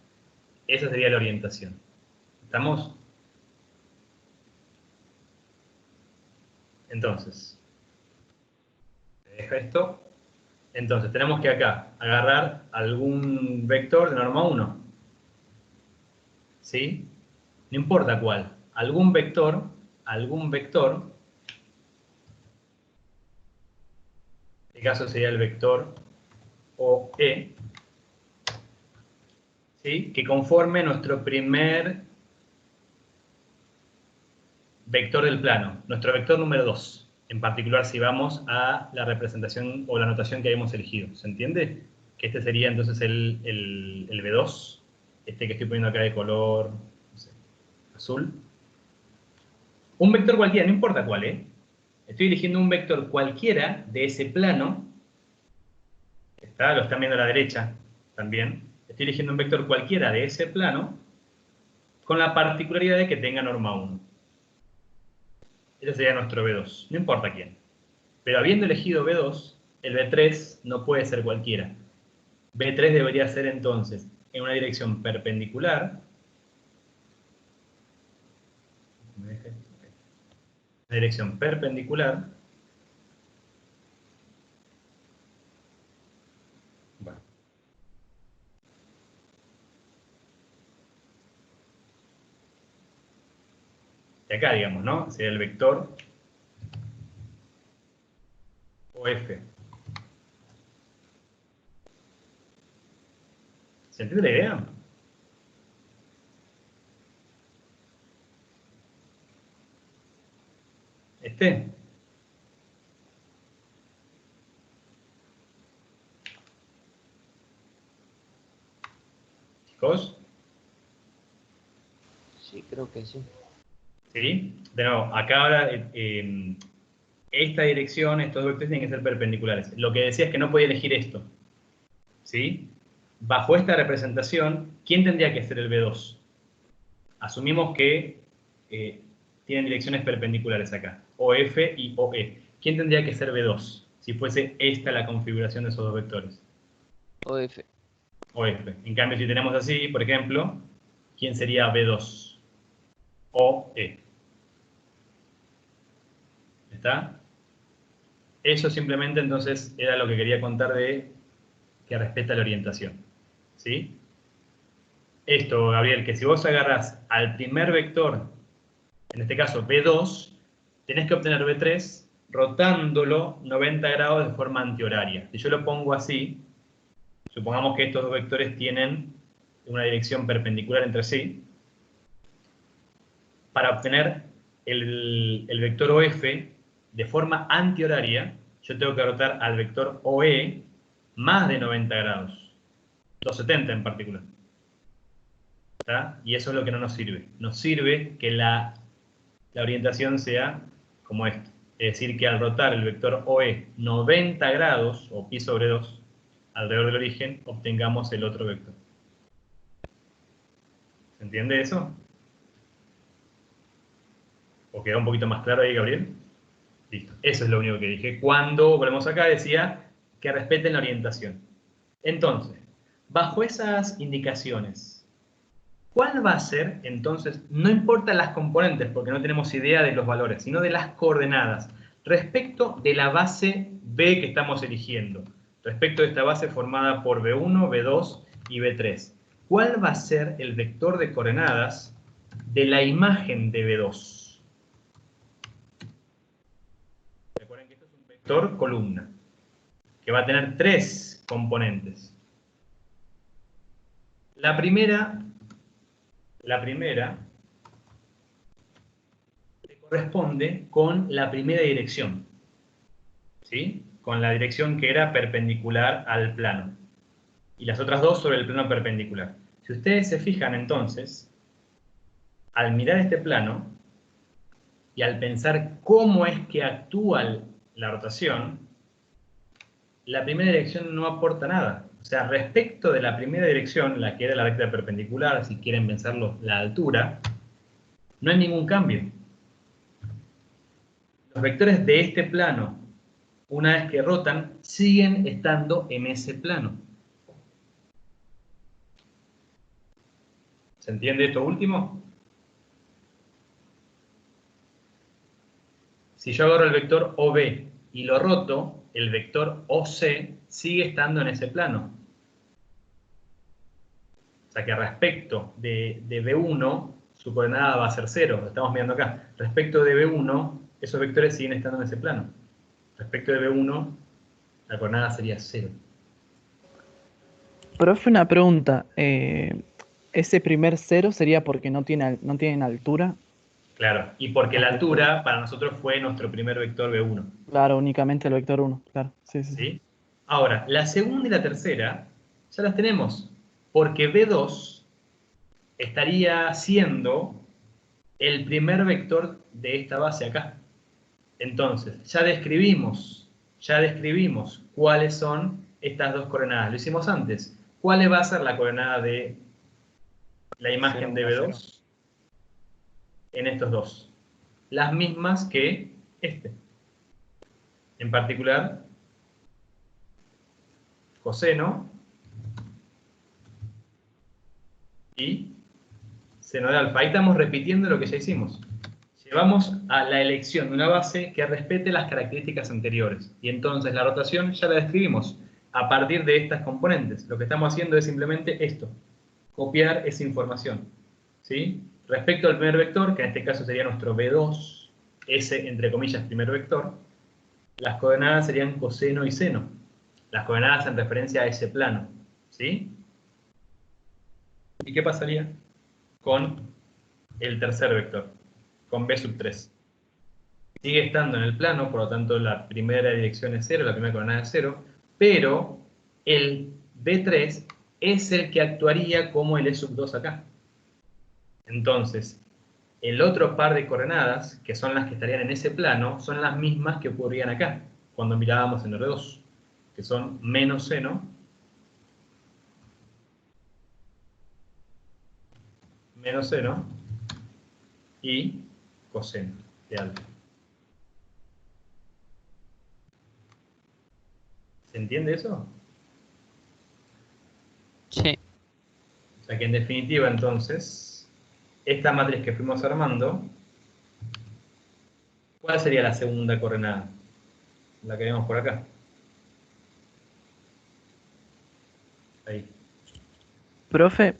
Esa sería la orientación. ¿Estamos? Entonces, deja esto. Entonces, tenemos que acá agarrar algún vector de norma 1. ¿Sí? No importa cuál. Algún vector, en este caso sería el vector OE, ¿sí? Que conforme nuestro primer vector del plano, nuestro vector número 2, en particular si vamos a la representación o la notación que hayamos elegido. ¿Se entiende? Que este sería entonces el B2, este que estoy poniendo acá de color, no sé, azul. Un vector cualquiera, no importa cuál, ¿eh? Estoy eligiendo un vector cualquiera de ese plano. ¿Está? Lo están viendo a la derecha también. Estoy eligiendo un vector cualquiera de ese plano con la particularidad de que tenga norma 1. Ese sería nuestro B2, no importa quién. Pero habiendo elegido B2, el B3 no puede ser cualquiera. B3 debería ser entonces en una dirección perpendicular. Una dirección perpendicular. Bueno. Y acá, digamos, ¿no? Sería el vector OF. ¿Se entiende la idea? Chicos, Sí, creo que sí. ¿sí? De nuevo, acá ahora esta dirección, estos vectores tienen que ser perpendiculares. Lo que decía es que no podía elegir esto. ¿Sí? Bajo esta representación, ¿quién tendría que ser el B2? Asumimos que tienen direcciones perpendiculares acá, OF y OE. ¿Quién tendría que ser B2 si fuese esta la configuración de esos dos vectores? OF. OF. En cambio, si tenemos así, por ejemplo, ¿quién sería B2? OE. ¿Está? Eso simplemente entonces era lo que quería contar de que respeta la orientación. ¿Sí? Esto, Gabriel, que si vos agarrás al primer vector, en este caso B2, tenés que obtener B3 rotándolo 90 grados de forma antihoraria. Si yo lo pongo así, supongamos que estos dos vectores tienen una dirección perpendicular entre sí. Para obtener el vector OF de forma antihoraria, yo tengo que rotar al vector OE más de 90 grados. 270 en particular. ¿Está? Y eso es lo que no nos sirve. Nos sirve que la orientación sea como esto. Es decir, que al rotar el vector OE 90 grados, o pi sobre 2, alrededor del origen, obtengamos el otro vector. ¿Se entiende eso? ¿O queda un poquito más claro ahí, Gabriel? Listo. Eso es lo único que dije. Cuando volvemos acá decía que respeten la orientación. Entonces, bajo esas indicaciones, ¿cuál va a ser, entonces, no importa las componentes, porque no tenemos idea de los valores, sino de las coordenadas, respecto de la base B que estamos eligiendo, respecto de esta base formada por B1, B2 y B3? ¿Cuál va a ser el vector de coordenadas de la imagen de B2? Recuerden que esto es un vector columna, que va a tener 3 componentes. La primera corresponde con la primera dirección, ¿sí? Con la dirección que era perpendicular al plano. y las otras dos sobre el plano perpendicular. Si ustedes se fijan entonces, al mirar este plano y al pensar cómo es que actúa la rotación, la primera dirección no aporta nada. O sea, respecto de la primera dirección, la que era la recta perpendicular, si quieren pensarlo, la altura, no hay ningún cambio. Los vectores de este plano, una vez que rotan, siguen estando en ese plano. ¿Se entiende esto último? Si yo agarro el vector OB y lo roto, el vector OC sigue estando en ese plano. O sea que respecto de B1, su coordenada va a ser 0, lo estamos mirando acá. Respecto de B1, esos vectores siguen estando en ese plano. Respecto de B1, la coordenada sería 0. Profe, una pregunta. ¿Ese primer 0 sería porque no tienen altura? Claro, y porque la altura para nosotros fue nuestro primer vector B1. Claro, únicamente el vector 1, claro. Sí, sí, sí. ¿Sí? Ahora, la segunda y la tercera ya las tenemos, porque B2 estaría siendo el primer vector de esta base acá. Entonces, ya describimos cuáles son estas dos coordenadas. Lo hicimos antes. ¿Cuál va a ser la coordenada de la imagen 0, de 1, B2 en estos dos? Las mismas que este. En particular, coseno y seno de alfa. Ahí estamos repitiendo lo que ya hicimos. Llevamos a la elección de una base que respete las características anteriores. Y entonces la rotación ya la describimos a partir de estas componentes. Lo que estamos haciendo es simplemente esto, copiar esa información. ¿Sí? Respecto al primer vector, que en este caso sería nuestro B2, ese entre comillas primer vector, las coordenadas serían coseno y seno. Las coordenadas en referencia a ese plano. ¿Sí? ¿Y qué pasaría con el tercer vector? Con B sub 3. Sigue estando en el plano, por lo tanto la primera dirección es 0, la primera coordenada es 0, pero el B3 es el que actuaría como el E sub 2 acá. Entonces, el otro par de coordenadas, que son las que estarían en ese plano, son las mismas que ocurrían acá, cuando mirábamos en R2, que son menos seno, y coseno de alfa. ¿Se entiende eso? Sí. O sea que en definitiva entonces, esta matriz que fuimos armando, ¿cuál sería la segunda coordenada? La que vemos por acá. Ahí. Profe,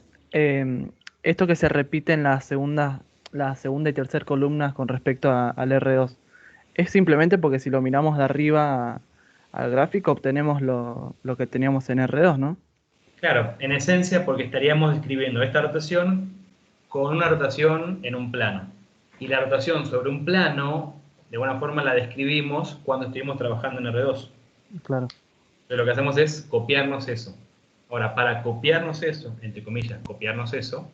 esto que se repite en la segunda y tercera columnas con respecto al R2, es simplemente porque si lo miramos de arriba al gráfico obtenemos lo que teníamos en R2, ¿no? Claro, en esencia porque estaríamos describiendo esta rotación con una rotación en un plano. Y la rotación sobre un plano, de alguna forma la describimos cuando estuvimos trabajando en R2. Claro. Entonces lo que hacemos es copiarnos eso. Ahora, para copiarnos eso, entre comillas, copiarnos eso,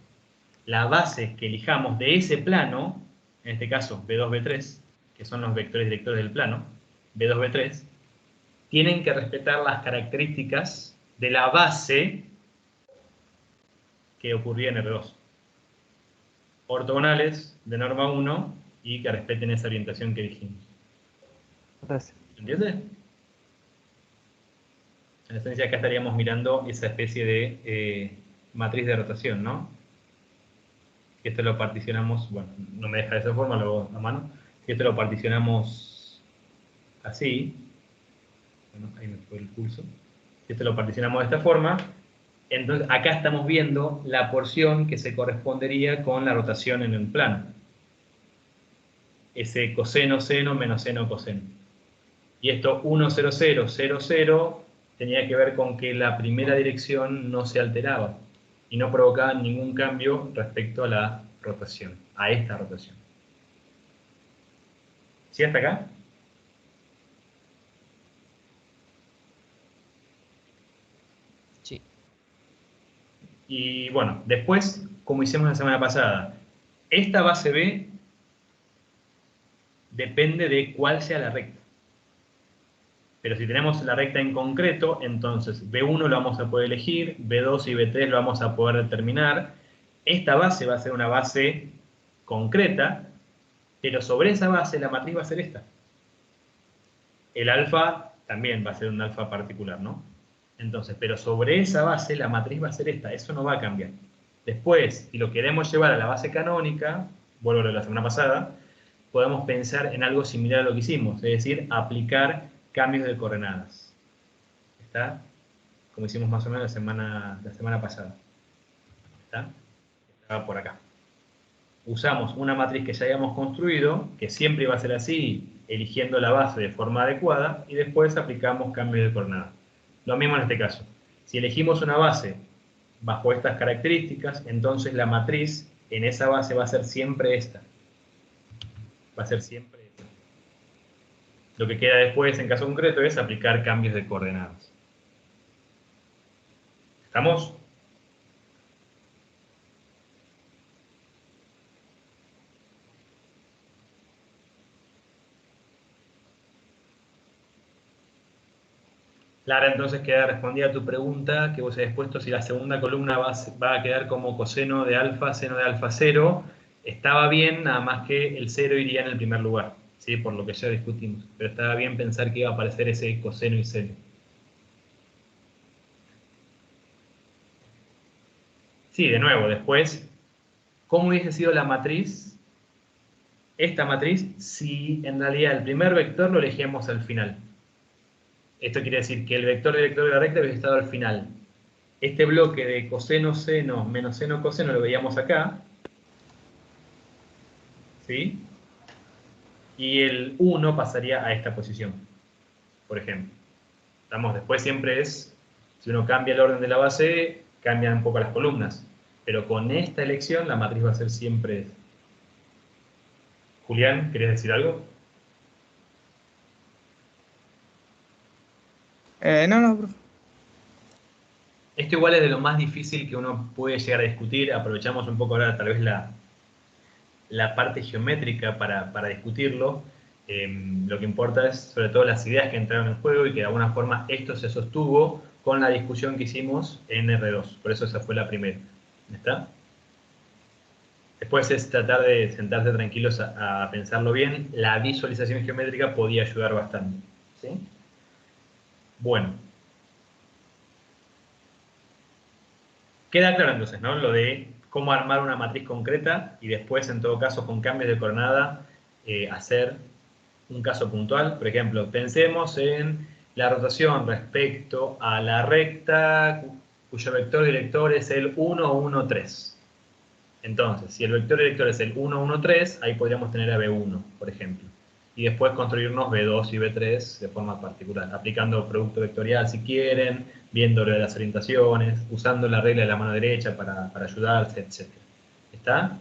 la base que elijamos de ese plano, en este caso B2, B3, que son los vectores directores del plano, B2, B3, tienen que respetar las características de la base que ocurría en R2. Ortogonales, de norma 1, y que respeten esa orientación que dijimos. Gracias. ¿Entiendes? En esencia acá estaríamos mirando esa especie de matriz de rotación, ¿no? Esto lo particionamos, bueno, no me deja de esa forma, lo hago a mano. Esto lo particionamos así. Bueno, ahí me fue el pulso. Esto lo particionamos de esta forma. Entonces, acá estamos viendo la porción que se correspondería con la rotación en el plano. Ese coseno, seno, menos seno, coseno. Y esto 1, 0, 0, 0, 0 tenía que ver con que la primera dirección no se alteraba y no provocaba ningún cambio respecto a la rotación, a esta rotación. ¿Sí hasta acá? Sí. Y bueno, después, como hicimos la semana pasada, esta base B depende de cuál sea la recta. Pero si tenemos la recta en concreto, entonces B1 lo vamos a poder elegir, B2 y B3 lo vamos a poder determinar. Esta base va a ser una base concreta, pero sobre esa base la matriz va a ser esta. El alfa también va a ser un alfa particular, ¿no? Entonces, pero sobre esa base la matriz va a ser esta, eso no va a cambiar. Después, si lo queremos llevar a la base canónica, vuelvo a lo de la semana pasada, podemos pensar en algo similar a lo que hicimos, es decir, aplicar cambios de coordenadas. ¿Está? Como hicimos más o menos la semana pasada. ¿Está? Estaba por acá. Usamos una matriz que ya habíamos construido, que siempre va a ser así, eligiendo la base de forma adecuada, y después aplicamos cambios de coordenadas. Lo mismo en este caso. Si elegimos una base bajo estas características, entonces la matriz en esa base va a ser siempre esta. Va a ser siempre esta. Lo que queda después, en caso concreto, es aplicar cambios de coordenadas. ¿Estamos? Clara, entonces queda respondida tu pregunta que vos habías puesto si la segunda columna va a quedar como coseno de alfa, seno de alfa 0. Estaba bien, nada más que el 0 iría en el primer lugar, ¿sí? Por lo que ya discutimos. Pero estaba bien pensar que iba a aparecer ese coseno y seno. Sí, de nuevo, después, ¿cómo hubiese sido la matriz? Esta matriz, si en realidad el primer vector lo elegíamos al final. Esto quiere decir que el vector director de la recta hubiese estado al final. Este bloque de coseno, seno, menos seno, coseno lo veíamos acá. ¿Sí? Y el 1 pasaría a esta posición, por ejemplo. Después siempre es, si uno cambia el orden de la base, cambian un poco las columnas. Pero con esta elección la matriz va a ser siempre esta. Julián, ¿querés decir algo? No, profe. Esto igual es de lo más difícil que uno puede llegar a discutir. Aprovechamos un poco ahora tal vez la parte geométrica para discutirlo. Lo que importa es sobre todo las ideas que entraron en juego y que de alguna forma esto se sostuvo con la discusión que hicimos en R2. Por eso esa fue la primera. ¿Está? Después es tratar de sentarse tranquilos a pensarlo bien. La visualización geométrica podía ayudar bastante. ¿Sí? Bueno. Queda claro entonces, ¿no? Lo de cómo armar una matriz concreta y después, en todo caso, con cambios de coordenada, hacer un caso puntual. Por ejemplo, pensemos en la rotación respecto a la recta cuyo vector director es el 1, 1, 3. Entonces, si el vector director es el 1, 1, 3, ahí podríamos tener a B1, por ejemplo. Y después construirnos B2 y B3 de forma particular, aplicando producto vectorial si quieren, viendo lo de las orientaciones, usando la regla de la mano derecha para ayudarse, etc. ¿Está?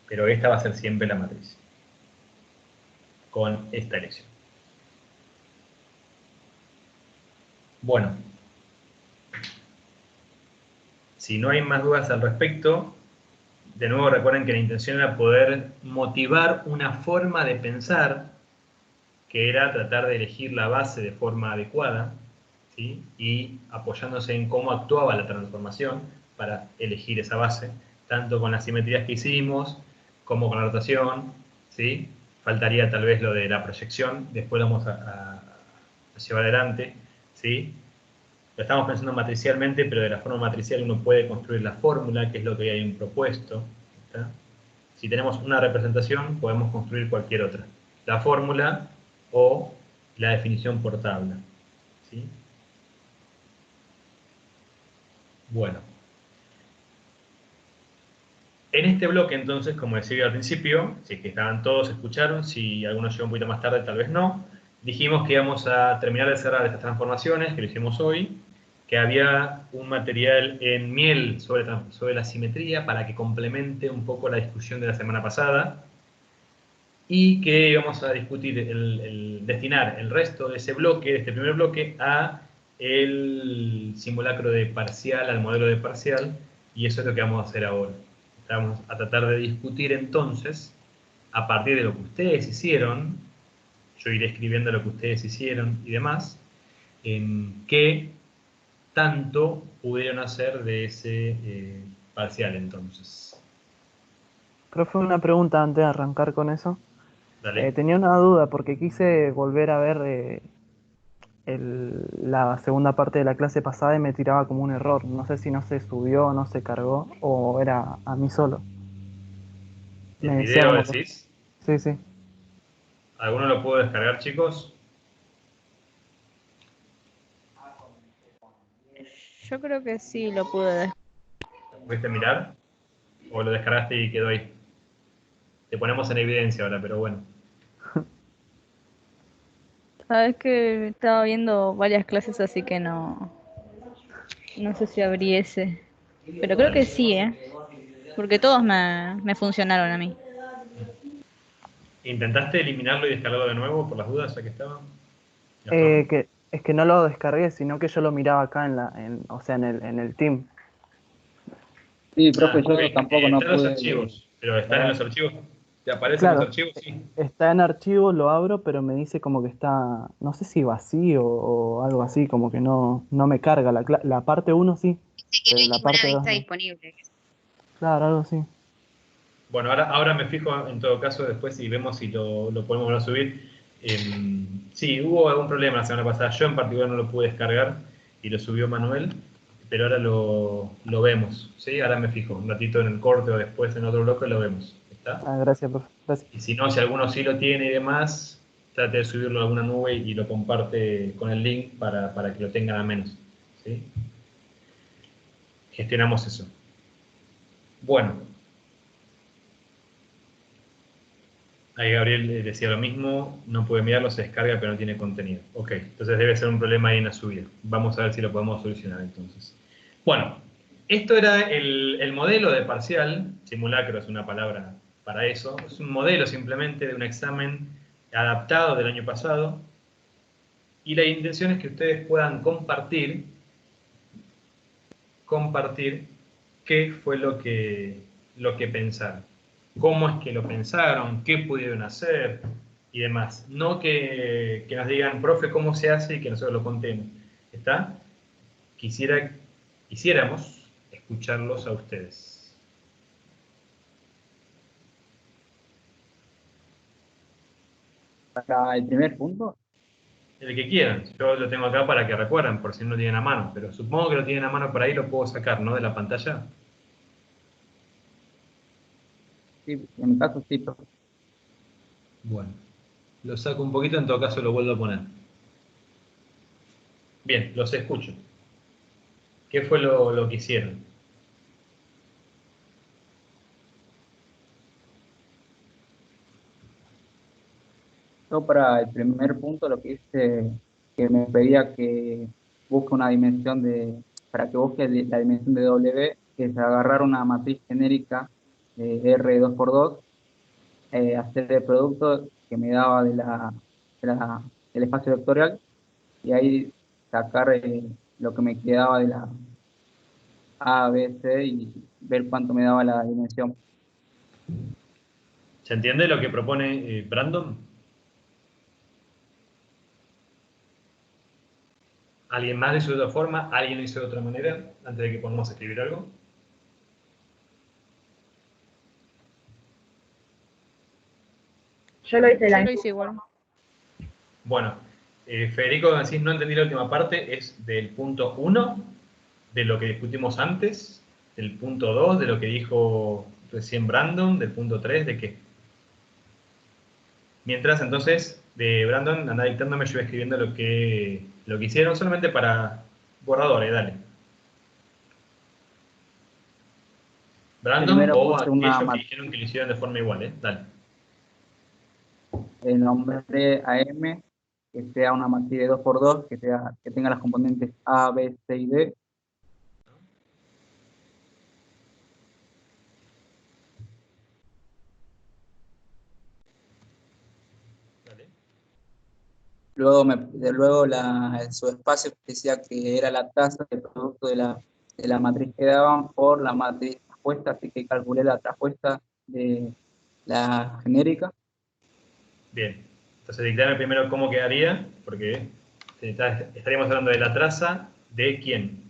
Pero esta va a ser siempre la matriz, con esta elección. Bueno. Si no hay más dudas al respecto, de nuevo recuerden que la intención era poder motivar una forma de pensar, que era tratar de elegir la base de forma adecuada, ¿sí? Y apoyándose en cómo actuaba la transformación para elegir esa base, tanto con las simetrías que hicimos, como con la rotación, ¿sí? Faltaría tal vez lo de la proyección, después lo vamos a llevar adelante, ¿sí? Lo estamos pensando matricialmente, pero de la forma matricial uno puede construir la fórmula, que es lo que hay en propuesto. ¿Está? Si tenemos una representación, podemos construir cualquier otra. La fórmula o la definición por tabla. ¿Sí? Bueno. En este bloque, entonces, como decía al principio, si es que estaban todos, escucharon, si alguno llegó un poquito más tarde, tal vez no, dijimos que íbamos a terminar de cerrar estas transformaciones, que lo hicimos hoy, que había un material en miel sobre la simetría para que complemente un poco la discusión de la semana pasada, y que íbamos a discutir, destinar el resto de ese bloque, de este primer bloque, a el simulacro de parcial al modelo de parcial, y eso es lo que vamos a hacer ahora. Vamos a tratar de discutir entonces, a partir de lo que ustedes hicieron, yo iré escribiendo lo que ustedes hicieron y demás, en qué tanto pudieron hacer de ese parcial entonces. Profe, una pregunta antes de arrancar con eso. Dale. Tenía una duda porque quise volver a ver la segunda parte de la clase pasada y me tiraba como un error. No sé si no se subió, no se cargó o era a mí solo. ¿El Me decía video como que... decís? Sí, sí. ¿Alguno lo pudo descargar, chicos? Yo creo que sí lo pude. ¿Lo pudiste mirar? ¿O lo descargaste y quedó ahí? Te ponemos en evidencia ahora, pero bueno. Sabes que estaba viendo varias clases, así que no sé si abrí ese. Pero creo que sí, ¿eh? Porque todos me funcionaron a mí. ¿Intentaste eliminarlo y descargarlo de nuevo por las dudas, ya que estaba? Gastón. Es que no lo descargué, sino que yo lo miraba acá o sea, en el team. Sí, profe, Ok. yo tampoco no Está en los pude archivos, pero están en descargar. los archivos. ¿Te aparecen los Claro, archivos? Sí. está en archivo, lo abro, pero me dice como que está, no sé si vacío o algo así, como que no me carga. La parte uno sí, Dice que no pero hay la ninguna parte 2 vista no. disponible. Claro, algo así. Bueno, ahora me fijo en todo caso después y vemos si lo podemos volver a subir. Sí, hubo algún problema la semana pasada. Yo en particular no lo pude descargar y lo subió Manuel, pero ahora lo vemos. ¿Sí? Ahora me fijo, un ratito en el corte o después en otro bloque lo vemos. ¿Está? Ah, gracias, profe. Gracias. Y si no, si alguno sí lo tiene y demás, trate de subirlo a alguna nube y lo comparte con el link para que lo tengan a menos. ¿Sí? Gestionamos eso. Bueno, ahí Gabriel decía lo mismo, no puede mirarlo, se descarga pero no tiene contenido. Ok, entonces debe ser un problema ahí en la subida. Vamos a ver si lo podemos solucionar entonces. Bueno, esto era el modelo de parcial, simulacro es una palabra para eso, es un modelo simplemente de un examen adaptado del año pasado, y la intención es que ustedes puedan compartir qué fue lo que pensaron, cómo es que lo pensaron, qué pudieron hacer y demás. No que nos digan, profe, cómo se hace y que nosotros lo contemos. ¿Está? Quisiéramos escucharlos a ustedes. Para el primer punto, El que quieran. Yo lo tengo acá para que recuerden, por si no lo tienen a mano. Pero supongo que lo tienen a mano por ahí, lo puedo sacar, ¿no? De la pantalla. sí, en mi caso sí, profe. Bueno, lo saco un poquito, en todo caso lo vuelvo a poner. Bien, los escucho. ¿Qué fue lo que hicieron? Yo para el primer punto lo que hice, que me pedía que busque una dimensión para que busque la dimensión de W, que es agarrar una matriz genérica de R 2 por 2, hacer el producto que me daba del espacio vectorial y ahí sacar lo que me quedaba de la A, B, C y ver cuánto me daba la dimensión. ¿Se entiende lo que propone Brandon? ¿Alguien más lo hizo de otra forma? ¿Alguien lo hizo de otra manera? Antes de que podamos escribir algo. Yo lo hice Yo lo hice igual. Bueno, Federico, decís, no entendí la última parte, es del punto 1, de lo que discutimos antes, del punto 2, de lo que dijo recién Brandon, del punto 3, ¿de qué? Mientras, entonces, de Brandon, anda dictándome, yo voy escribiendo lo que hicieron, solamente para borradores, dale. Brandon Primero o puse una aquellos que dijeron que lo hicieron de forma igual, dale. nombre AM, que sea una matriz de 2 por 2 que tenga las componentes A, B, C y D. Dale. luego el subespacio decía que era la tasa del producto de la matriz que daban por la matriz traspuesta, así que calculé la traspuesta de la genérica. Bien. Entonces, dictame primero cómo quedaría, porque estaríamos hablando de la traza de quién.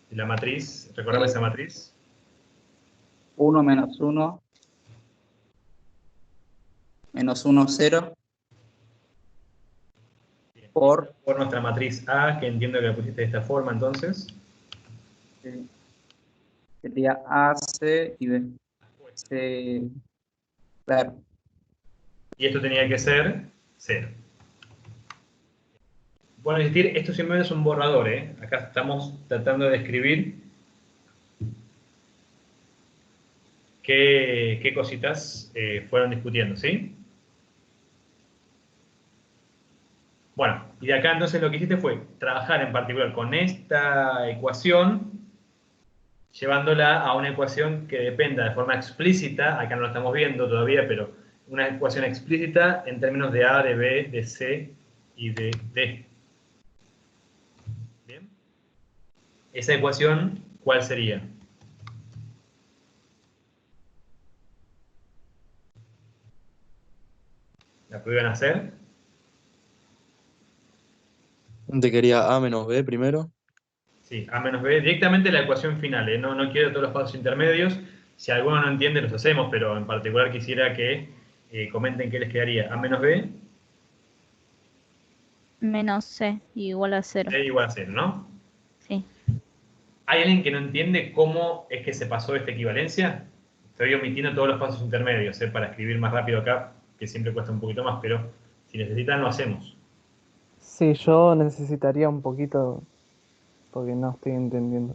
De la matriz, recordame esa matriz. 1 menos 1, menos 1, 0, por nuestra matriz A, que entiendo que la pusiste de esta forma, entonces. Sería A, C y B. C, claro. Y esto tenía que ser 0. Bueno, es decir, esto simplemente es un borrador, ¿eh? Acá estamos tratando de escribir qué cositas fueron discutiendo, ¿sí? Bueno, y de acá entonces lo que hiciste fue trabajar en particular con esta ecuación, llevándola a una ecuación que dependa de forma explícita, acá no lo estamos viendo todavía, pero una ecuación explícita en términos de A, de B, de C y de D. ¿Bien? Esa ecuación, ¿cuál sería? ¿La pudieron hacer? Te quería A menos B primero. Sí, A menos B, directamente la ecuación final, ¿eh? No quiero todos los pasos intermedios. Si alguno no entiende, los hacemos, pero en particular quisiera que comenten qué les quedaría. A menos B, Menos C igual a 0. C igual a 0, ¿no? Sí. ¿Hay alguien que no entiende cómo es que se pasó esta equivalencia? Estoy omitiendo todos los pasos intermedios, para escribir más rápido acá, que siempre cuesta un poquito más, pero si necesitan, lo hacemos. Sí, yo necesitaría un poquito, porque no estoy entendiendo.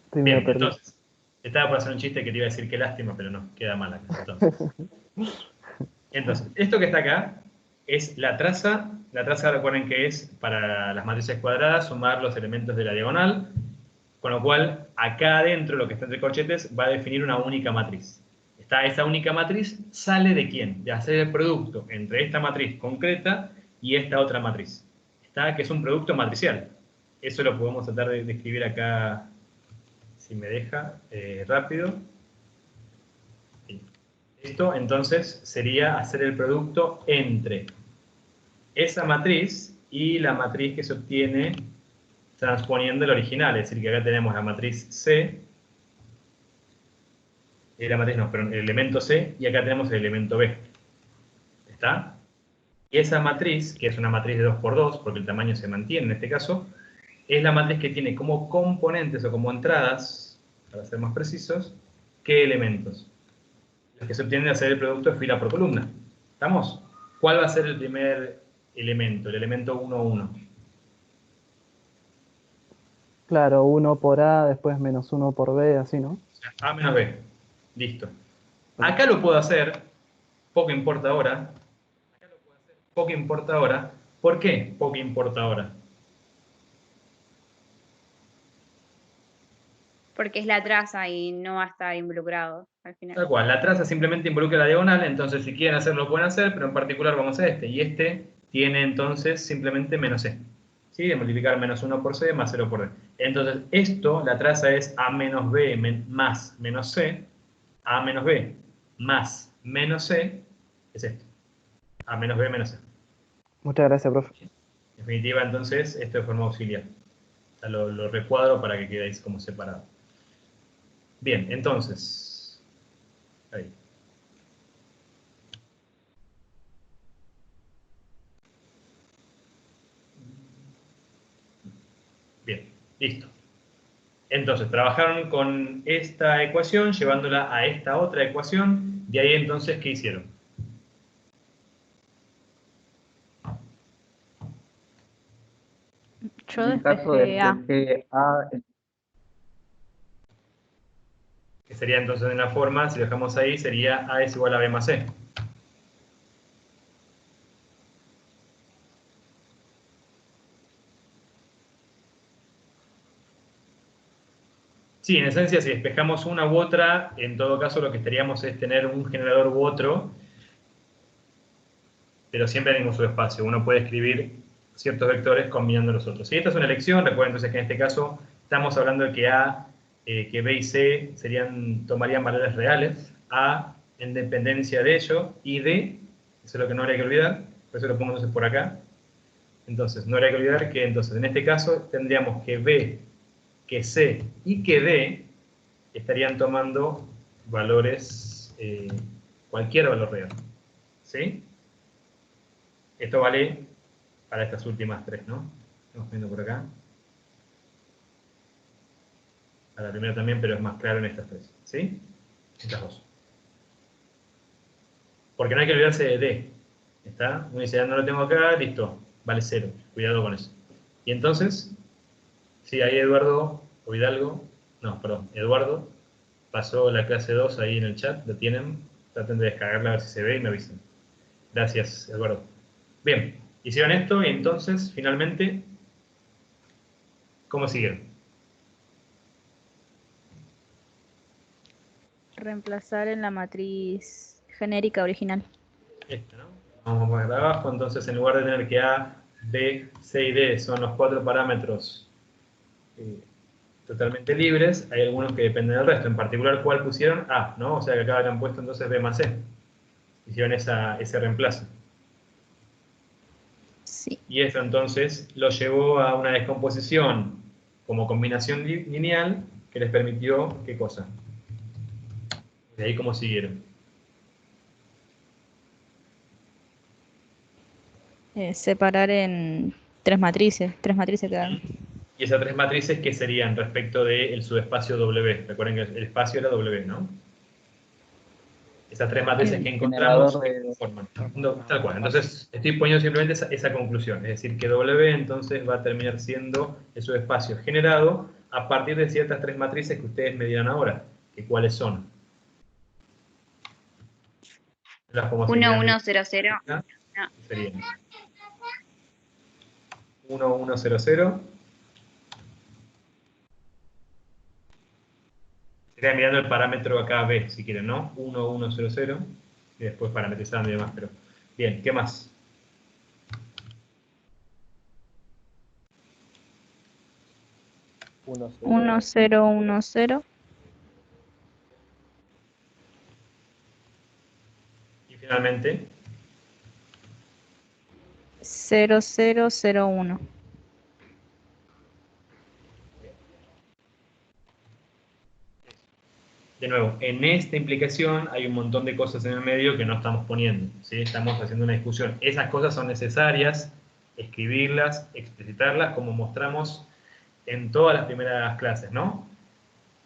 Estoy medio Bien, perdido. entonces, estaba por hacer un chiste que te iba a decir qué lástima, pero no, queda mal acá. Entonces, esto que está acá es la traza. La traza, recuerden que es para las matrices cuadradas sumar los elementos de la diagonal, con lo cual acá adentro lo que está entre corchetes va a definir una única matriz. Esa única matriz sale de quién? De hacer el producto entre esta matriz concreta y esta otra matriz. Que es un producto matricial. Eso lo podemos tratar de escribir acá, si me deja, rápido. Esto entonces sería hacer el producto entre esa matriz y la matriz que se obtiene transponiendo el original. Es decir, que acá tenemos la matriz C, el elemento C, y acá tenemos el elemento B. ¿Está? Y esa matriz, que es una matriz de 2 por 2, porque el tamaño se mantiene en este caso, es la matriz que tiene como componentes o como entradas, para ser más precisos, ¿qué elementos? Los que se obtienen de hacer el producto fila por columna. ¿Estamos? ¿Cuál va a ser el primer elemento? El elemento 1, 1. Claro, 1 por A, después menos 1 por B, así, ¿no? A menos B. Listo. Acá lo puedo hacer, poco importa ahora. Poco importa ahora. ¿Por qué poco importa ahora? Porque es la traza y no va a estar involucrado al final. Tal cual, la traza simplemente involucra la diagonal, entonces si quieren hacerlo pueden hacer, pero en particular vamos a este. Y este tiene entonces simplemente menos C. ¿Sí? De multiplicar menos 1 por C más 0 por D. Entonces esto, la traza es A menos B más menos C. A menos B más menos C es esto. A menos B menos C. Muchas gracias, profe. En definitiva, entonces, esto de forma auxiliar. O sea, lo recuadro para que quedéis como separado. Bien, entonces. Ahí. Bien, listo. Entonces, trabajaron con esta ecuación, llevándola a esta otra ecuación. De ahí, entonces, ¿qué hicieron? Yo En el caso despejé A. despejé A, Que sería entonces de una forma, si lo dejamos ahí, sería A es igual a B más C. Sí, en esencia, si despejamos una u otra, en todo caso lo que estaríamos es tener un generador u otro. pero siempre hay un subespacio. Uno puede escribir ciertos vectores combinando los otros. Si esta es una elección, recuerden entonces que en este caso estamos hablando de que A, que B y C tomarían valores reales, A en dependencia de ello, y D, eso es lo que no habría que olvidar, por eso lo pongo entonces por acá. Entonces, no habría que olvidar que entonces en este caso tendríamos que B, que C y que D estarían tomando valores, cualquier valor real. ¿Sí? Esto vale para estas últimas tres, ¿no? Estamos viendo por acá. Para la primera también, pero es más claro en estas tres. ¿Sí? Estas dos. Porque no hay que olvidarse de D. ¿Está? Uno dice, no lo tengo acá, listo. Vale 0. Cuidado con eso. Y entonces, sí, ahí Eduardo o Hidalgo, no, perdón, Eduardo pasó la clase 2 ahí en el chat, lo tienen. Traten de descargarla a ver si se ve y me avisen. Gracias, Eduardo. Bien, hicieron esto y entonces, finalmente, ¿cómo siguieron? Reemplazar en la matriz genérica original. Esta, ¿no? Vamos para abajo, entonces en lugar de tener que A, B, C y D son los 4 parámetros totalmente libres, hay algunos que dependen del resto. En particular, ¿cuál pusieron? A, ¿no? O sea que acá habían puesto entonces B más C. Hicieron ese reemplazo. Sí. Y esto entonces lo llevó a una descomposición como combinación lineal que les permitió, ¿qué cosa? De ahí cómo siguieron. Separar en tres matrices quedaron. Y esas tres matrices, ¿qué serían respecto del subespacio W? Recuerden que el espacio era W, ¿no? Esas tres matrices que encontramos forman. Tal cual. Entonces, estoy poniendo simplemente esa conclusión. Es decir, que W entonces va a terminar siendo el subespacio generado a partir de ciertas tres matrices que ustedes me dirán ahora. ¿Que cuáles son? 1, 1, 0, 0. Serían 1, 1, 0, 0. Sería mirando el parámetro acá B, si quieren, ¿no? 1, 1, 0, 0. Y después parametrizando y demás, pero... Bien, ¿qué más? 1, 0, 1, 0. Y finalmente... 0, 0, 0, 1. De nuevo, en esta implicación hay un montón de cosas en el medio que no estamos poniendo, ¿sí? Estamos haciendo una discusión. Esas cosas son necesarias, escribirlas, explicitarlas, como mostramos en todas las primeras clases, ¿no?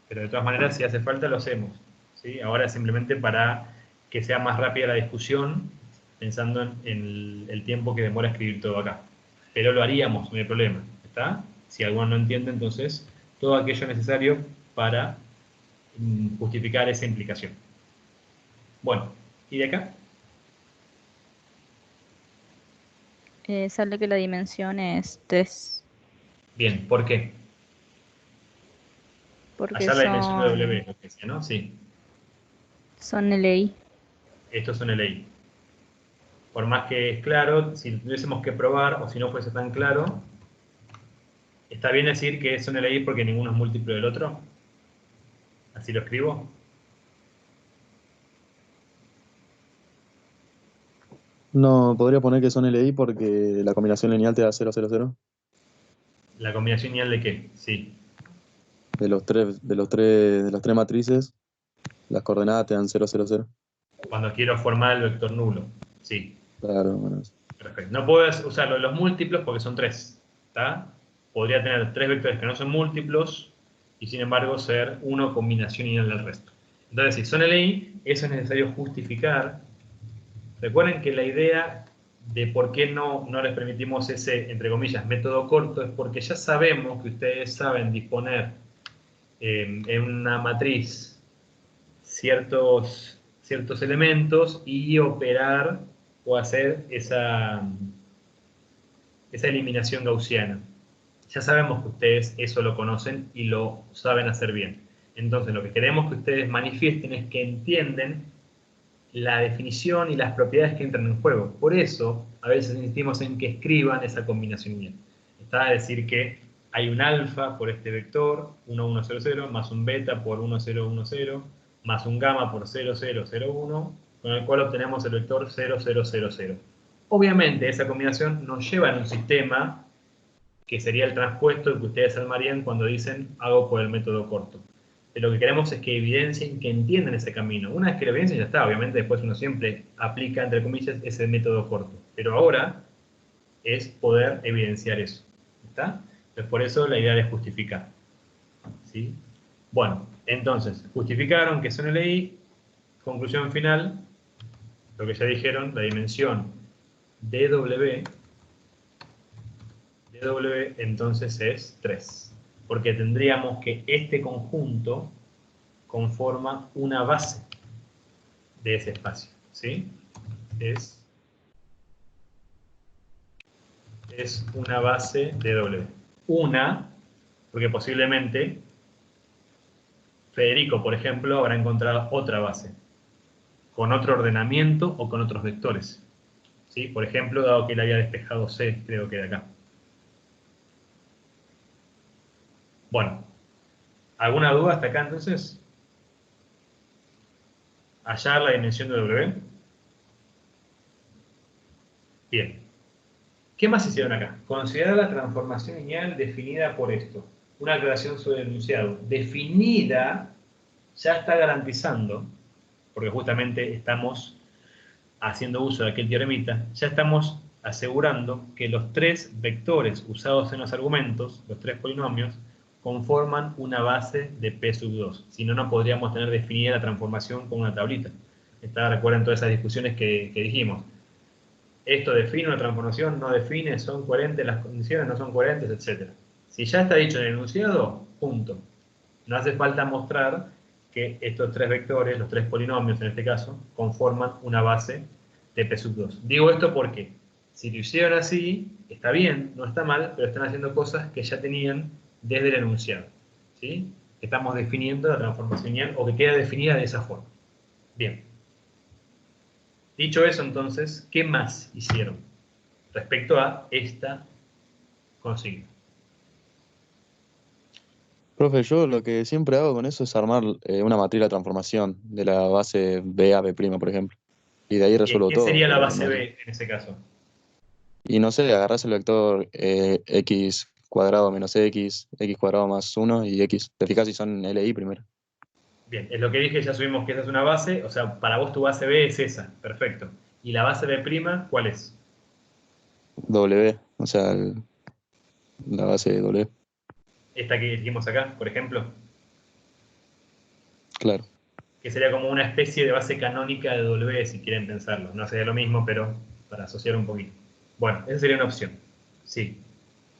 Pero de todas maneras, si hace falta, lo hacemos, ¿sí? Ahora simplemente para que sea más rápida la discusión, pensando en el tiempo que demora escribir todo acá. Pero lo haríamos, no hay problema, ¿está? Si alguno no entiende, entonces, todo aquello necesario para justificar esa implicación. Bueno, ¿y de acá? Sale que la dimensión es 3. Bien, ¿por qué? Porque Allá la dimensión de W, lo que decía, ¿no? Sí. Son LI. Estos son LI. Por más que es claro, si tuviésemos que probar, o si no fuese tan claro, ¿está bien decir que son LI porque ninguno es múltiplo del otro? ¿Así lo escribo? No, podría poner que son LI porque la combinación lineal te da 0, 0, 0. ¿La combinación lineal de qué? Sí. De las tres matrices, las coordenadas te dan 0, 0, 0. Cuando quiero formar el vector nulo. Sí. Claro, bueno. Perfecto. No puedo usarlo de los múltiplos porque son 3. ¿Está? Podría tener 3 vectores que no son múltiplos y sin embargo ser uno combinación lineal del resto. Entonces, si son LI, eso es necesario justificar. Recuerden que la idea de por qué no les permitimos ese, entre comillas, método corto es porque ya sabemos que ustedes saben disponer en una matriz ciertos elementos y operar o hacer esa eliminación gaussiana. Ya sabemos que ustedes eso lo conocen y lo saben hacer bien. Entonces, lo que queremos que ustedes manifiesten es que entienden la definición y las propiedades que entran en juego. Por eso, a veces insistimos en que escriban esa combinación lineal. Está a decir que hay un alfa por este vector, 1, 1, 0, 0, más un beta por 1, 0, 1, 0, más un gamma por 0, 0, 0, 1, con el cual obtenemos el vector 0, 0, 0, 0. Obviamente, esa combinación nos lleva en un sistema que sería el transpuesto que ustedes armarían cuando dicen hago por el método corto. Lo que queremos es que evidencien, que entiendan ese camino. Una vez que lo evidencien ya está, obviamente después uno siempre aplica, entre comillas, ese método corto. Pero ahora es poder evidenciar eso. ¿Está? Entonces por eso la idea de justificar. ¿Sí? Bueno, entonces, justificaron que son LI, conclusión final, lo que ya dijeron, la dimensión DW entonces es 3. Porque tendríamos que este conjunto conforma una base de ese espacio. ¿Sí? Es una base de W. Una, porque posiblemente Federico, por ejemplo, habrá encontrado otra base, con otro ordenamiento o con otros vectores. ¿Sí? Por ejemplo, dado que él había despejado C, creo que de acá. Bueno, ¿alguna duda hasta acá entonces? ¿Hallar la dimensión de W? Bien. ¿Qué más hicieron acá? Considerar la transformación lineal definida por esto. Una aclaración sobre el enunciado. Definida ya está garantizando, porque justamente estamos haciendo uso de aquel teoremita, ya estamos asegurando que los tres vectores usados en los argumentos, los tres polinomios, conforman una base de P sub 2. Si no, no podríamos tener definida la transformación con una tablita. Recuerden todas esas discusiones que dijimos. Esto define una transformación, no define, son coherentes las condiciones, no son coherentes, etc. Si ya está dicho en el enunciado, punto. No hace falta mostrar que estos tres vectores, los tres polinomios en este caso, conforman una base de P sub 2. Digo esto porque si lo hicieron así, está bien, no está mal, pero están haciendo cosas que ya tenían desde el enunciado. ¿Sí? Estamos definiendo la transformación lineal o que queda definida de esa forma. Bien. Dicho eso, entonces, ¿qué más hicieron respecto a esta consigna? Profe, yo lo que siempre hago con eso es armar una matriz de la transformación de la base B a B', por ejemplo. Y de ahí resuelvo ¿Qué todo. sería la base B en ese caso? Y no sé, agarrás el vector x cuadrado menos x cuadrado más 1 y x. Te fijas si son LI primero. Bien, es lo que dije, ya subimos que esa es una base, o sea, para vos tu base B es esa, perfecto. ¿Y la base B', cuál es? W, o sea, la base de W. Esta que dijimos acá, por ejemplo, Claro. que sería como una especie de base canónica de W, si quieren pensarlo. No sería lo mismo, pero para asociar un poquito. Bueno, esa sería una opción. Sí.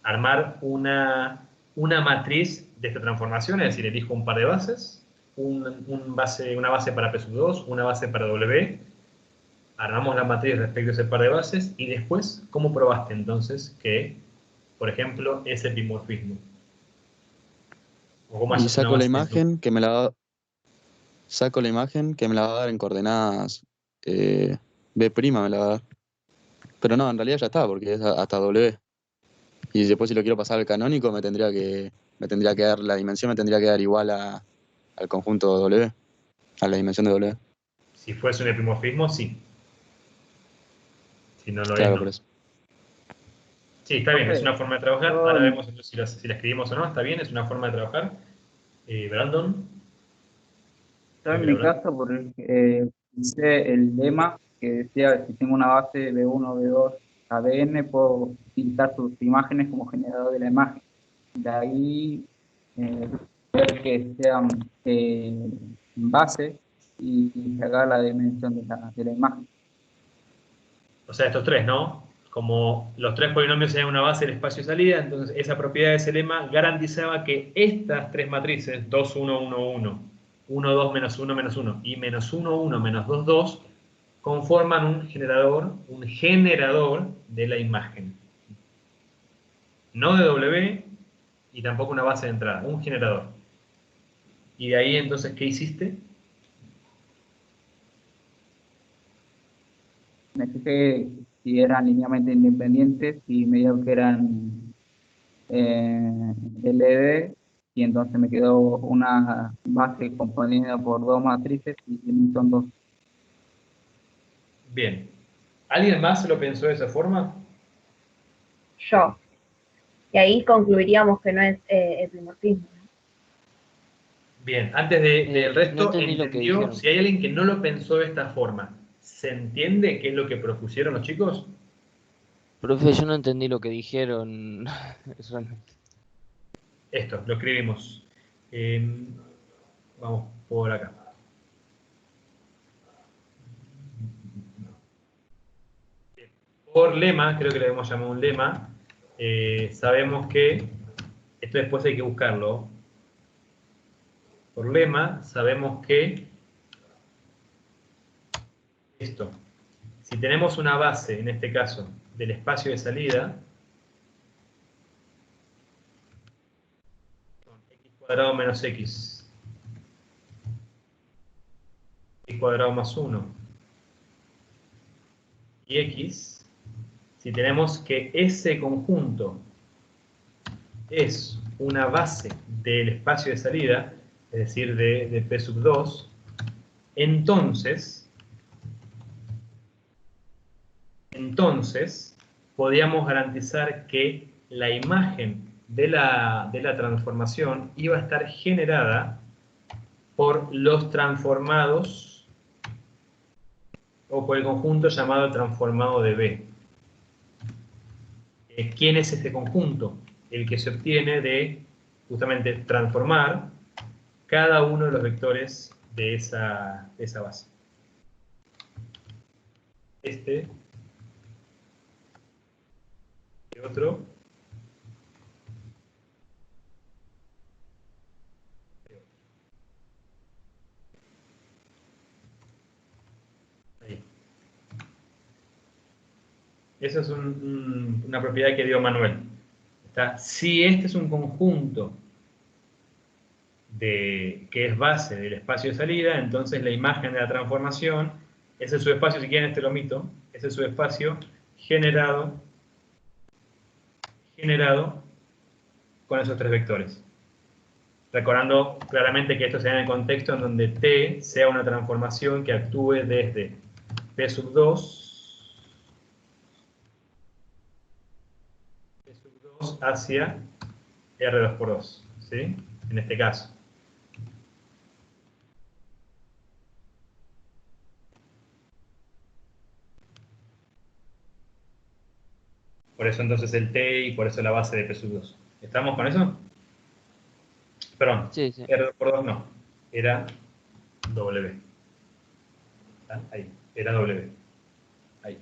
Armar una matriz de esta transformación, es decir, elijo un par de bases, una base para P sub 2, una base para W, armamos la matriz respecto a ese par de bases y después, ¿cómo probaste entonces que, por ejemplo, ese epimorfismo? ¿O cómo Y hayas una saco la base imagen que me la va a dar en coordenadas B' me la va a dar. Pero no, en realidad ya está, porque es hasta W. Y después si lo quiero pasar al canónico me tendría que dar, la dimensión me tendría que dar igual al conjunto W, a la dimensión de W. Si fuese un epimorfismo, sí. Si no lo es, Claro, no. por eso. Sí, está bien, es una forma de trabajar. Yo- Ahora vemos entonces si la escribimos o no. Está bien, es una forma de trabajar. Brandon. Yo en Primero, mi Brandon. caso, hice el lema que decía que si tengo una base B1, B2, ADN, puedo utilizar sus imágenes como generador de la imagen. De ahí ver que sean base y sacar la dimensión de la imagen. O sea, estos tres, ¿no? Como los tres polinomios eran una base del espacio de salida, entonces esa propiedad de ese lema garantizaba que estas tres matrices, 2, 1, 1, 1, 1, 2, menos 1, menos 1 y menos 1, 1, menos 2, 2, conforman un generador de la imagen. No de W y tampoco una base de entrada, un generador. Y de ahí entonces, ¿qué hiciste? me fijé si eran linealmente independientes y me dio que eran LD, y entonces me quedó una base componida por dos matrices y son dos. Bien. ¿Alguien más lo pensó de esa forma? Yo. Y ahí concluiríamos que no es epimorfismo. Bien, antes del resto, no entendí lo que ¿entendió? dijeron. Si hay alguien que no lo pensó de esta forma, ¿se entiende qué es lo que propusieron los chicos? Profe, yo no entendí lo que dijeron. Realmente. Esto, lo escribimos. Vamos por acá. Por lema, creo que le hemos llamado un lema, sabemos que, esto después hay que buscarlo, por lema sabemos que esto, si tenemos una base, en este caso, del espacio de salida, x cuadrado menos x cuadrado más 1 y x, si tenemos que ese conjunto es una base del espacio de salida, es decir, de P sub 2, entonces podíamos garantizar que la imagen de la transformación iba a estar generada por los transformados o por el conjunto llamado transformado de B. ¿Quién es este conjunto? El que se obtiene de justamente transformar cada uno de los vectores de esa base. Este y otro. Ahí. Esa es una propiedad que dio Manuel. Si este es un conjunto que es base del espacio de salida, entonces la imagen de la transformación es el subespacio, si quieren este lo omito, es el subespacio generado con esos tres vectores. Recordando claramente que esto se da en el contexto en donde T sea una transformación que actúe desde P sub 2 hacia R2 por 2, ¿sí? En este caso. Por eso entonces el T y por eso la base de P sub 2. ¿Estamos con eso? Perdón, Sí, sí. R2 por 2 no, era W. ¿Está? Ahí, era W. Ahí.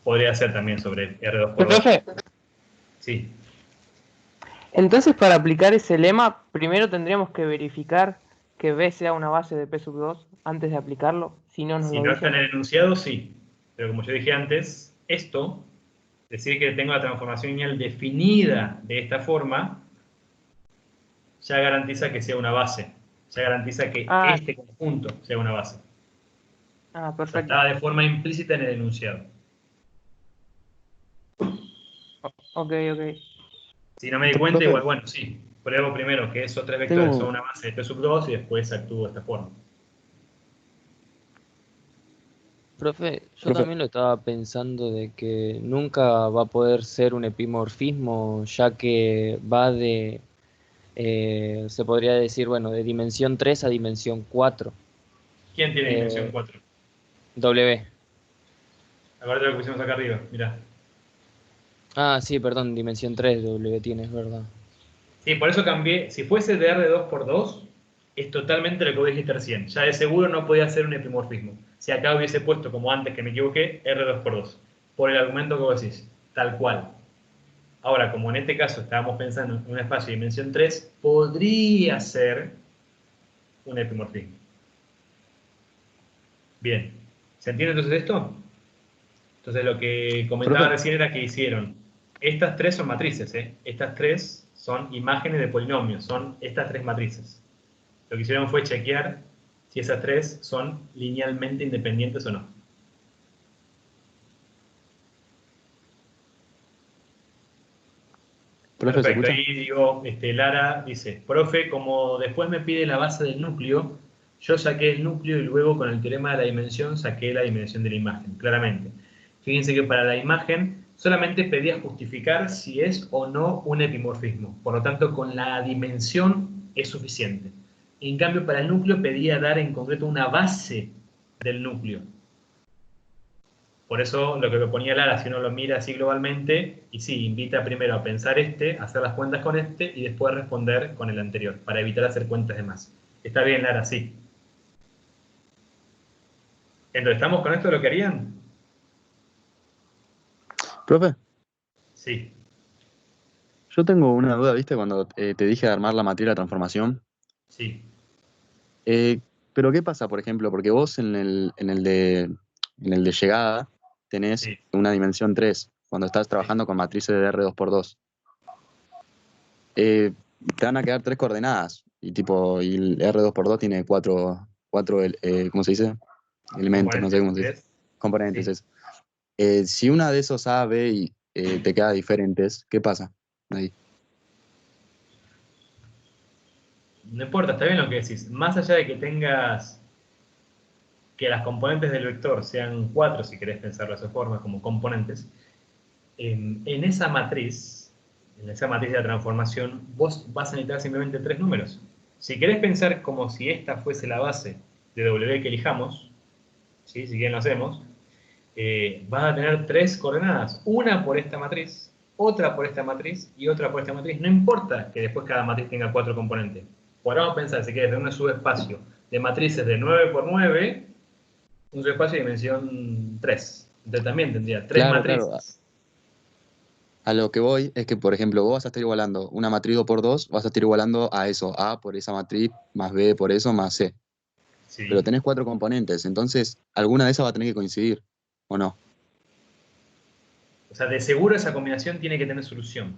Podría ser también sobre R2 por 2. Profe, Sí. entonces para aplicar ese lema, primero tendríamos que verificar que B sea una base de P sub 2 antes de aplicarlo, si no nos Si lo no está en dicen. el enunciado, sí. Pero como yo dije antes, esto, decir que tengo la transformación lineal definida de esta forma, ya garantiza que sea una base. Ya garantiza que este conjunto sea una base. Perfecto. Está de forma implícita en el enunciado. Ok. Si no me di cuenta, igual, bueno, sí. Pruebo primero que esos tres vectores son una base de P sub 2 y después actúo de esta forma. Profe, yo también lo estaba pensando de que nunca va a poder ser un epimorfismo, ya que va de, se podría decir, bueno, de dimensión 3 a dimensión 4. ¿Quién tiene dimensión 4? W. Acuérdate lo que pusimos acá arriba, mirá. Ah, sí, perdón, dimensión 3 W tiene, es verdad. Sí, por eso cambié. Si fuese de R2 por 2, es totalmente lo que vos dijiste recién. Ya de seguro no podía ser un epimorfismo. Si acá hubiese puesto, como antes que me equivoqué, R2 por 2. Por el argumento que vos decís. Tal cual. Ahora, como en este caso estábamos pensando en un espacio de dimensión 3, podría ser un epimorfismo. Bien. ¿Se entiende entonces esto? Entonces lo que comentaba recién era que hicieron. Estas tres son matrices, ¿eh? Estas tres son imágenes de polinomios. Son estas tres matrices. Lo que hicieron fue chequear si esas tres son linealmente independientes o no. ¿Profe, se Perfecto, escucha? ahí digo, Lara dice, profe, como después me pide la base del núcleo, yo saqué el núcleo y luego con el teorema de la dimensión saqué la dimensión de la imagen, claramente. Fíjense que para la imagen solamente pedía justificar si es o no un epimorfismo, por lo tanto con la dimensión es suficiente. En cambio para el núcleo pedía dar en concreto una base del núcleo. Por eso lo que proponía Lara, si uno lo mira así globalmente, y sí, invita primero a pensar hacer las cuentas con y después responder con el anterior, para evitar hacer cuentas de más. Está bien, Lara, sí. Entonces, ¿estamos con esto de lo que harían? Profe, Sí. yo tengo una duda, ¿viste? Cuando te dije de armar la matriz de la transformación. Sí. Pero ¿qué pasa, por ejemplo? Porque vos en el de llegada tenés Sí. una dimensión 3 cuando estás trabajando con matrices de R2×2. Te van a quedar 3 coordenadas y el R2×2 tiene 4 ¿cómo se dice? Elementos, no sé cómo se dice. Componentes, Sí. eso. Si una de esos A, B y te queda diferentes, ¿qué pasa ahí? No importa, está bien lo que decís. Más allá de que tengas que las componentes del vector sean 4, si querés pensarlo de esa forma, como componentes, en esa matriz de la transformación, vos vas a necesitar simplemente 3 números. Si querés pensar como si esta fuese la base de W que elijamos, ¿sí? Si bien lo hacemos, vas a tener 3 coordenadas. Una por esta matriz, otra por esta matriz y otra por esta matriz. No importa que después cada matriz tenga 4 componentes. Podemos pensar, si querés, de un subespacio de matrices de 9 por 9, un subespacio de dimensión 3. Entonces también tendría 3 Claro, claro. matrices. A lo que voy es que, por ejemplo, vos vas a estar igualando una matriz 2×2, vas a estar igualando a eso, A por esa matriz, más B por eso, más C. Sí. Pero tenés 4 componentes, entonces alguna de esas va a tener que coincidir, ¿o no? O sea, de seguro esa combinación tiene que tener solución.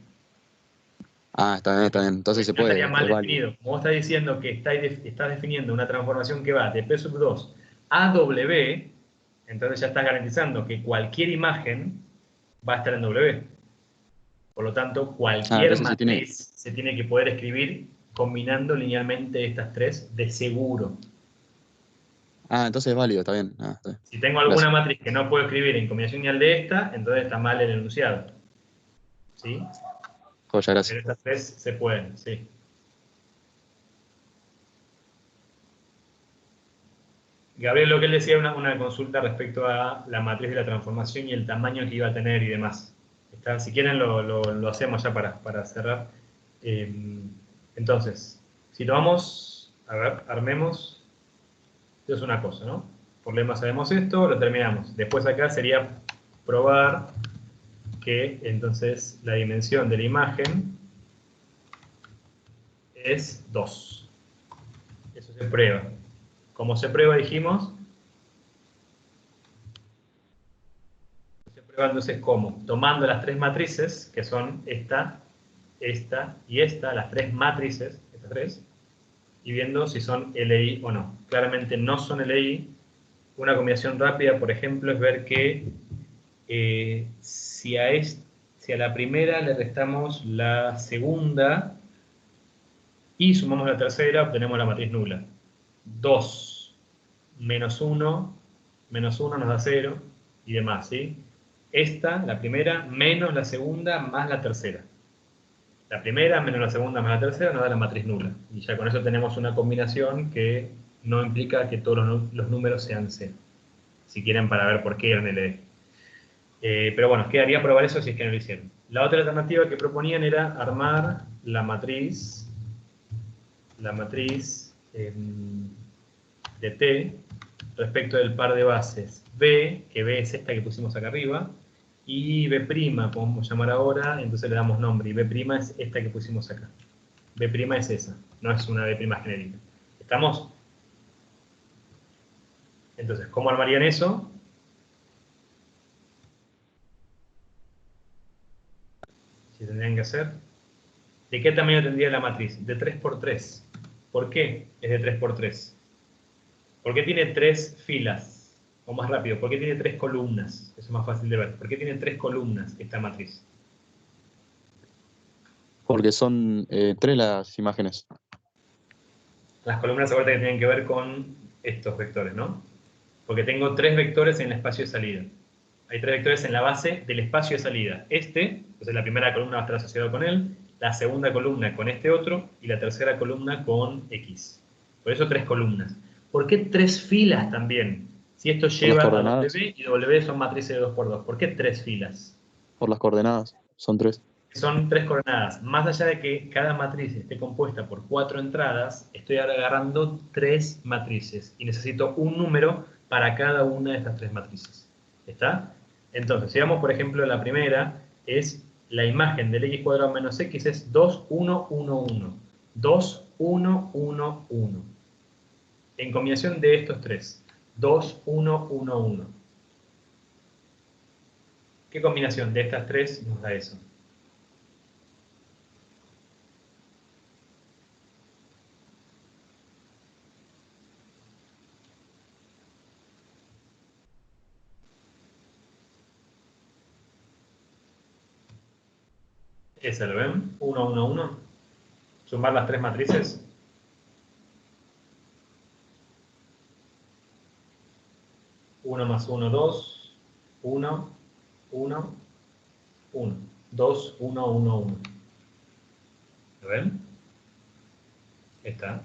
Ah, está bien, está bien. Entonces Porque se si no estaría puede, mal es válido. definido. Como vos estás diciendo que estás definiendo una transformación que va de P sub 2 a W, entonces ya estás garantizando que cualquier imagen va a estar en W. Por lo tanto, Ah, cualquier entonces se tiene. matriz se tiene que poder escribir combinando linealmente estas tres de seguro. Ah, entonces es válido, está bien. Ah, está bien. Si tengo alguna Gracias. matriz que no puedo escribir en combinación lineal de esta, entonces está mal el enunciado. ¿Sí? Joya, Pero gracias. estas tres se pueden, sí. Gabriel, lo que él decía era una consulta respecto a la matriz de la transformación y el tamaño que iba a tener y demás. Si quieren lo hacemos ya para cerrar. Entonces, si lo vamos, a ver, armemos, esto es una cosa, ¿no? Por lema sabemos esto, lo terminamos. Después acá sería probar que entonces la dimensión de la imagen es 2. Eso se prueba. Como se prueba, dijimos, se prueba entonces cómo, tomando las tres matrices, que son esta y esta, las tres matrices, estas tres, y viendo si son LI o no. Claramente no son LI. Una combinación rápida, por ejemplo, es ver que si a la primera le restamos la segunda y sumamos la tercera, obtenemos la matriz nula. 2 menos 1 nos da 0 y demás, ¿sí? Esta, la primera, menos la segunda, más la tercera. La primera menos la segunda más la tercera nos da la matriz nula. Y ya con eso tenemos una combinación que no implica que todos los números sean C. Si quieren, para ver por qué eran LD. Pero bueno, quedaría probar eso si es que no lo hicieron. La otra alternativa que proponían era armar la matriz de T respecto del par de bases B, que B es esta que pusimos acá arriba, y B', como vamos a llamar ahora, entonces le damos nombre, y B' es esta que pusimos acá. B' es esa, no es una B' genérica. ¿Estamos? Entonces, ¿cómo armarían eso? Si tendrían que hacer. ¿De qué tamaño tendría la matriz? De 3 por 3. ¿Por qué es de 3 por 3? ¿Por qué tiene 3 filas? O más rápido, ¿por qué tiene 3 columnas? Eso es más fácil de ver. ¿Por qué tiene 3 columnas esta matriz? Porque son 3 las imágenes. Las columnas ahorita que tienen que ver con estos vectores, ¿no? Porque tengo 3 vectores en el espacio de salida. Hay 3 vectores en la base del espacio de salida. Entonces la primera columna va a estar asociada con él, la segunda columna con este otro, y la tercera columna con X. Por eso 3 columnas. ¿Por qué 3 filas también? Si esto Por las lleva a coordenadas. W y W son matrices de 2×2. ¿Por qué 3 filas? Por las coordenadas. Son 3. Son 3 coordenadas. Más allá de que cada matriz esté compuesta por 4 entradas, estoy ahora agarrando 3 matrices. Y necesito un número para cada una de estas 3 matrices. ¿Está? Entonces, si vamos, por ejemplo, a la primera, es la imagen del x² menos x es 2, 1, 1, 1. 2, 1, 1, 1. En combinación de estos 3. 2, 1, 1, 1. ¿Qué combinación de estas 3 nos da eso? Esa, ¿lo ven? 1, 1, 1. Sumar las 3 matrices. 1 más 1, 2. 1, 1, 1. 2, 1, 1, 1. ¿Lo ven? Está.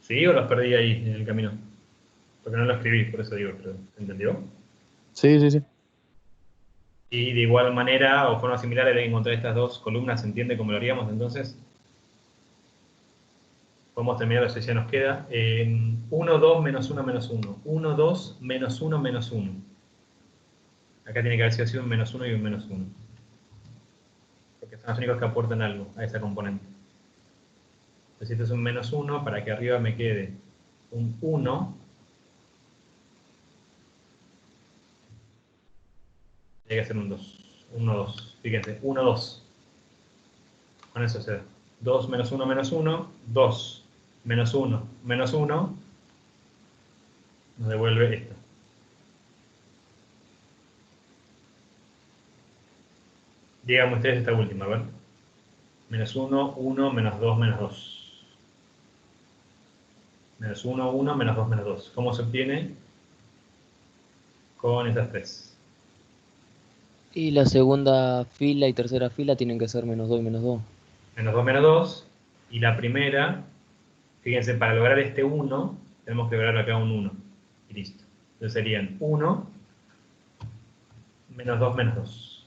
¿Sí o los perdí ahí en el camino? Porque no lo escribí, por eso digo, pero ¿se entendió? Sí, sí, sí. Y de igual manera, o forma similar, hay que encontrar estas 2 columnas, ¿se entiende cómo lo haríamos entonces? Podemos terminar, eso ya nos queda. 1, 2, menos 1, menos 1. 1, 2, menos 1, menos 1. Acá tiene que haber sido así un menos 1 y un menos 1. Porque son los únicos que aportan algo a esa componente. Entonces, si esto es un menos 1, para que arriba me quede un 1, tiene que ser un 2. 1, 2. Fíjense, 1, 2. Con eso se da. 2 menos 1 menos 1, 2 menos 1 menos 1, nos devuelve esto. Díganme ustedes esta última, a ver. Menos 1, 1, menos 2, menos 2. Menos 1, 1, menos 2, menos 2. ¿Cómo se obtiene? Con estas 3. Y la segunda fila y tercera fila tienen que ser menos 2 y menos 2. Menos 2, menos 2. Y la primera, fíjense, para lograr este 1, tenemos que lograr acá un 1. Y listo. Entonces serían 1, menos 2, menos 2.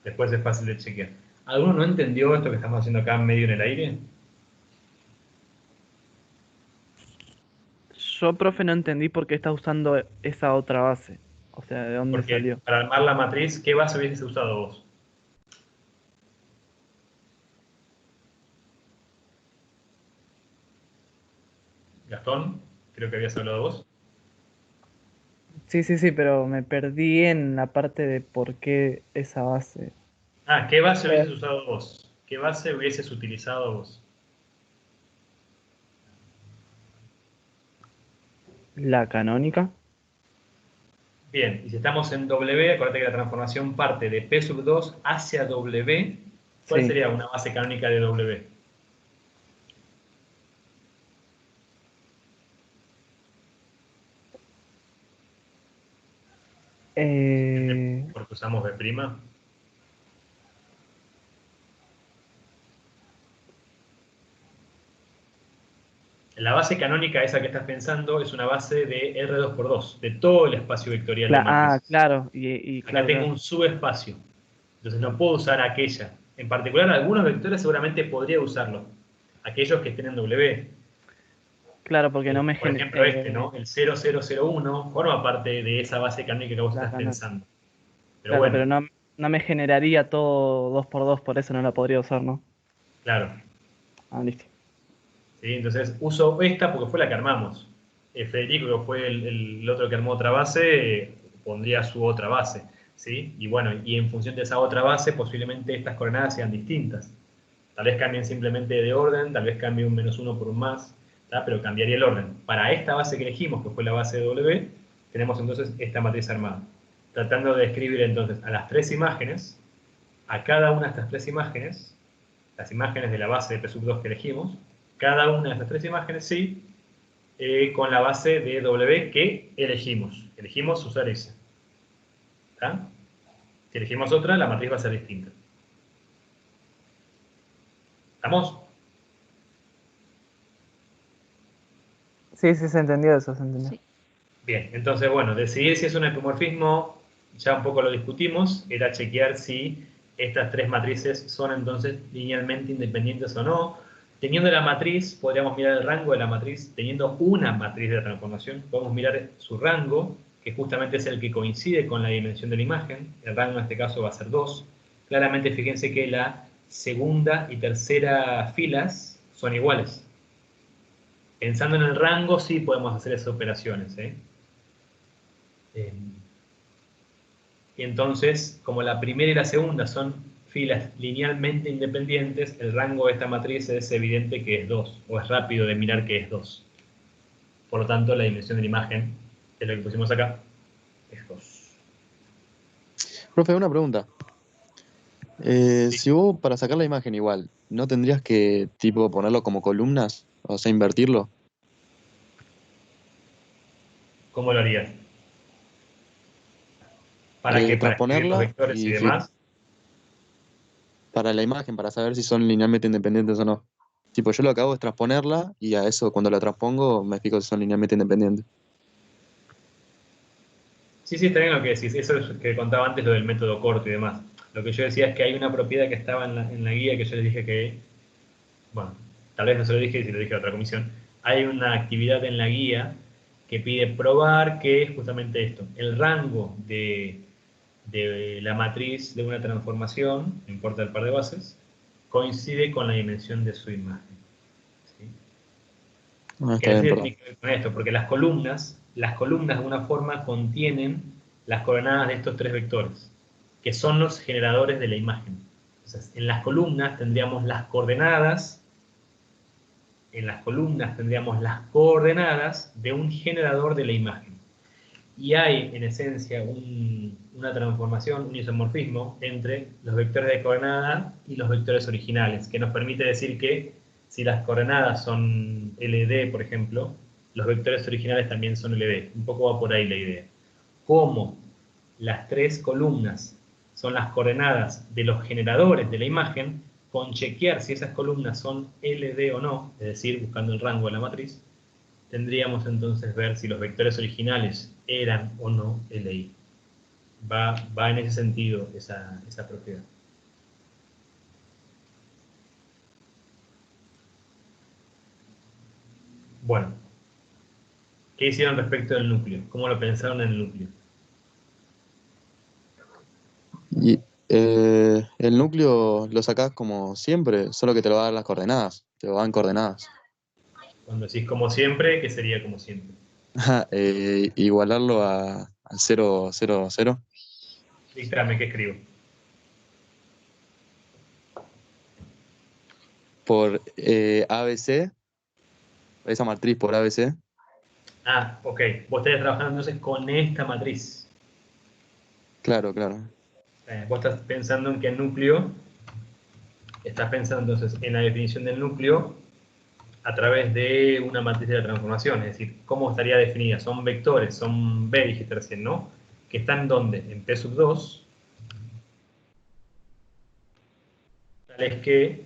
Después es fácil de chequear. ¿Alguno no entendió esto que estamos haciendo acá medio en el aire? Yo, profe, no entendí por qué está usando esa otra base. O sea, ¿de dónde Porque salió? para armar la matriz, ¿qué base hubieses usado vos? Gastón, creo que habías hablado vos. Sí, sí, sí, pero me perdí en la parte de por qué esa base. Ah, ¿qué base hubieses usado vos? ¿Qué base hubieses utilizado vos? La canónica. Bien, y si estamos en W, acuérdate que la transformación parte de P sub 2 hacia W. ¿Cuál Sí. sería una base canónica de W? Porque usamos B'. La base canónica, esa que estás pensando, es una base de R2×2, de todo el espacio vectorial de matriz. Claro. Acá Claro, tengo claro. un subespacio. Entonces no puedo usar aquella. En particular, algunos vectores seguramente podría usarlo. Aquellos que estén en W. Claro, porque no me Por ejemplo, ¿no? El 0001 forma parte de esa base canónica que vos estás pensando. Pero Claro, bueno, pero no me generaría todo 2×2, por eso no la podría usar, ¿no? claro. Ah, listo. ¿Sí? Entonces uso esta porque fue la que armamos. Federico, que fue el otro que armó otra base, pondría su otra base. ¿sí? Y bueno, y en función de esa otra base, posiblemente estas coordenadas sean distintas. Tal vez cambien simplemente de orden, tal vez cambie un -1 por un más, ¿tá? Pero cambiaría el orden. Para esta base que elegimos, que fue la base de W, tenemos entonces esta matriz armada. Tratando de describir entonces a las tres imágenes, a cada una de estas tres imágenes, las imágenes de la base de P2 que elegimos, cada una de estas tres imágenes, sí, con la base de W que elegimos. Elegimos usar esa. ¿Tá? Si elegimos otra, la matriz va a ser distinta. ¿Estamos? Sí, sí, se entendió eso, se entendió. Sí. Bien, entonces, bueno, decidir si es un epimorfismo, ya un poco lo discutimos, era chequear si estas tres matrices son entonces linealmente independientes o no. Teniendo la matriz, podríamos mirar el rango de la matriz. Teniendo una matriz de transformación, podemos mirar su rango, que justamente es el que coincide con la dimensión de la imagen. El rango en este caso va a ser 2. Claramente, fíjense que la segunda y tercera filas son iguales. Pensando en el rango, sí podemos hacer esas operaciones, y entonces, como la primera y la segunda son filas linealmente independientes, el rango de esta matriz es evidente que es 2, o es rápido de mirar que es 2. Por lo tanto, la dimensión de la imagen, que es lo que pusimos acá, es 2. Profe, una pregunta. Sí. Si vos para sacar la imagen igual, ¿no tendrías que tipo ponerlo como columnas? O sea, invertirlo. ¿Cómo lo harías? ¿Para qué? ¿Para escribir los Transponerla vectores y y demás? para la imagen, para saber si son linealmente independientes o no. Tipo, yo lo que hago es transponerla y a eso cuando la transpongo me fijo si son linealmente independientes. Sí, sí, está bien lo que decís. Eso es que contaba antes, lo del método corto y demás. Lo que yo decía es que hay una propiedad que estaba en la guía que yo les dije que, bueno, tal vez no se lo dije y se lo dije a otra comisión. Hay una actividad en la guía que pide probar que es justamente esto. El rango de la matriz de una transformación, no importa el par de bases, coincide con la dimensión de su imagen. ¿Sí? Ah, ¿Qué está bien, perdón. tiene que ver con esto? Porque las columnas de alguna forma contienen las coordenadas de estos tres vectores, que son los generadores de la imagen. Entonces, en las columnas tendríamos las coordenadas de un generador de la imagen. Y hay, en esencia, una transformación, un isomorfismo entre los vectores de coordenada y los vectores originales, que nos permite decir que si las coordenadas son LD, por ejemplo, los vectores originales también son LD. Un poco va por ahí la idea. Como las tres columnas son las coordenadas de los generadores de la imagen, con chequear si esas columnas son LD o no, es decir, buscando el rango de la matriz, tendríamos entonces ver si los vectores originales eran o no LI. Va en ese sentido esa propiedad. Bueno, ¿qué hicieron respecto del núcleo? ¿Cómo lo pensaron en el núcleo? Y el núcleo lo sacás como siempre, solo que te lo va a dar las coordenadas. Te lo dan coordenadas. Cuando decís como siempre, ¿qué sería como siempre? Igualarlo al 0, 0, 0. Dígame qué escribo. Por ABC, esa matriz por ABC. Ah, ok. Vos estás trabajando entonces con esta matriz. Claro, claro. Vos estás pensando en qué núcleo. Estás pensando entonces en la definición del núcleo a través de una matriz de la transformación, es decir, ¿cómo estaría definida? Son vectores, son B, dijiste recién, ¿no? Que están ¿dónde? En P2, tales que,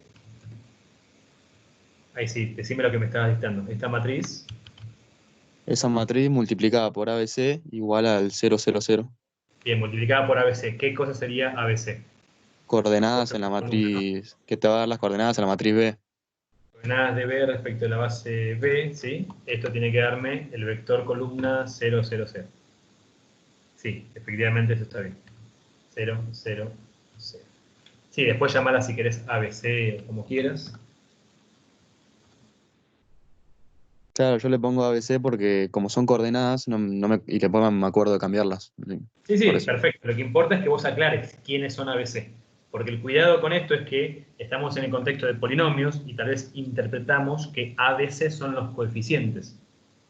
ahí sí, decime lo que me estabas dictando, esta matriz, Esa matriz multiplicada por ABC igual al 0, 0, 0. bien, multiplicada por ABC, ¿qué cosa sería ABC? Coordenadas en la matriz, que te va a dar las coordenadas en la matriz B. Coordenadas de B respecto a la base B, ¿sí? Esto tiene que darme el vector columna 0, 0, 0. Sí, efectivamente eso está bien. 0, 0, 0. Sí, después llamala si querés ABC o como quieras. Claro, yo le pongo ABC porque como son coordenadas y después me acuerdo de cambiarlas. Sí, sí, Por eso. perfecto. Lo que importa es que vos aclares quiénes son ABC. Porque el cuidado con esto es que estamos en el contexto de polinomios y tal vez interpretamos que ABC son los coeficientes.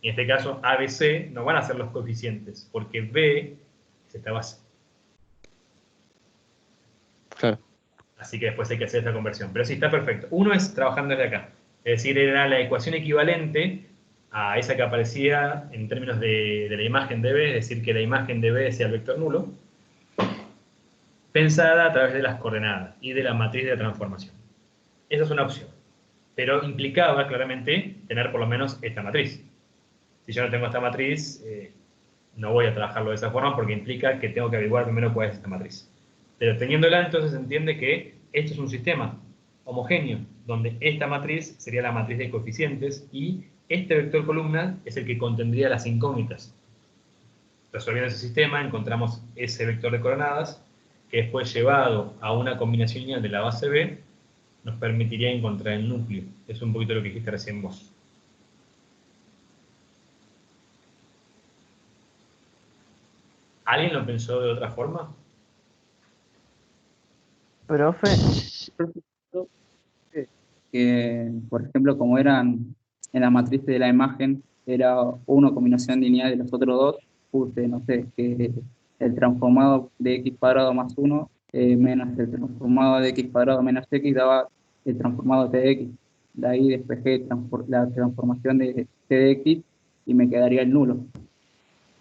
En este caso, ABC no van a ser los coeficientes, porque B es esta base. Claro. Así que después hay que hacer esta conversión. Pero sí, está perfecto. Uno es trabajando desde acá. Es decir, era la ecuación equivalente a esa que aparecía en términos de la imagen de B, es decir, que la imagen de B sea el vector nulo, pensada a través de las coordenadas y de la matriz de transformación. Esa es una opción. Pero implicaba claramente tener por lo menos esta matriz. Si yo no tengo esta matriz, no voy a trabajarlo de esa forma porque implica que tengo que averiguar primero cuál es esta matriz. Pero teniéndola, entonces se entiende que esto es un sistema homogéneo, donde esta matriz sería la matriz de coeficientes y este vector columna es el que contendría las incógnitas. Resolviendo ese sistema, encontramos ese vector de coordenadas, que después llevado a una combinación lineal de la base B, nos permitiría encontrar el núcleo. Es un poquito lo que dijiste recién vos. ¿Alguien lo pensó de otra forma? Profe, Que, por ejemplo, como eran en la matriz de la imagen, era una combinación lineal de los otros dos, puse, no sé, que el transformado de x cuadrado más 1 menos el transformado de x cuadrado menos x daba el transformado de x. De ahí despejé la transformación de t de x y me quedaría el nulo.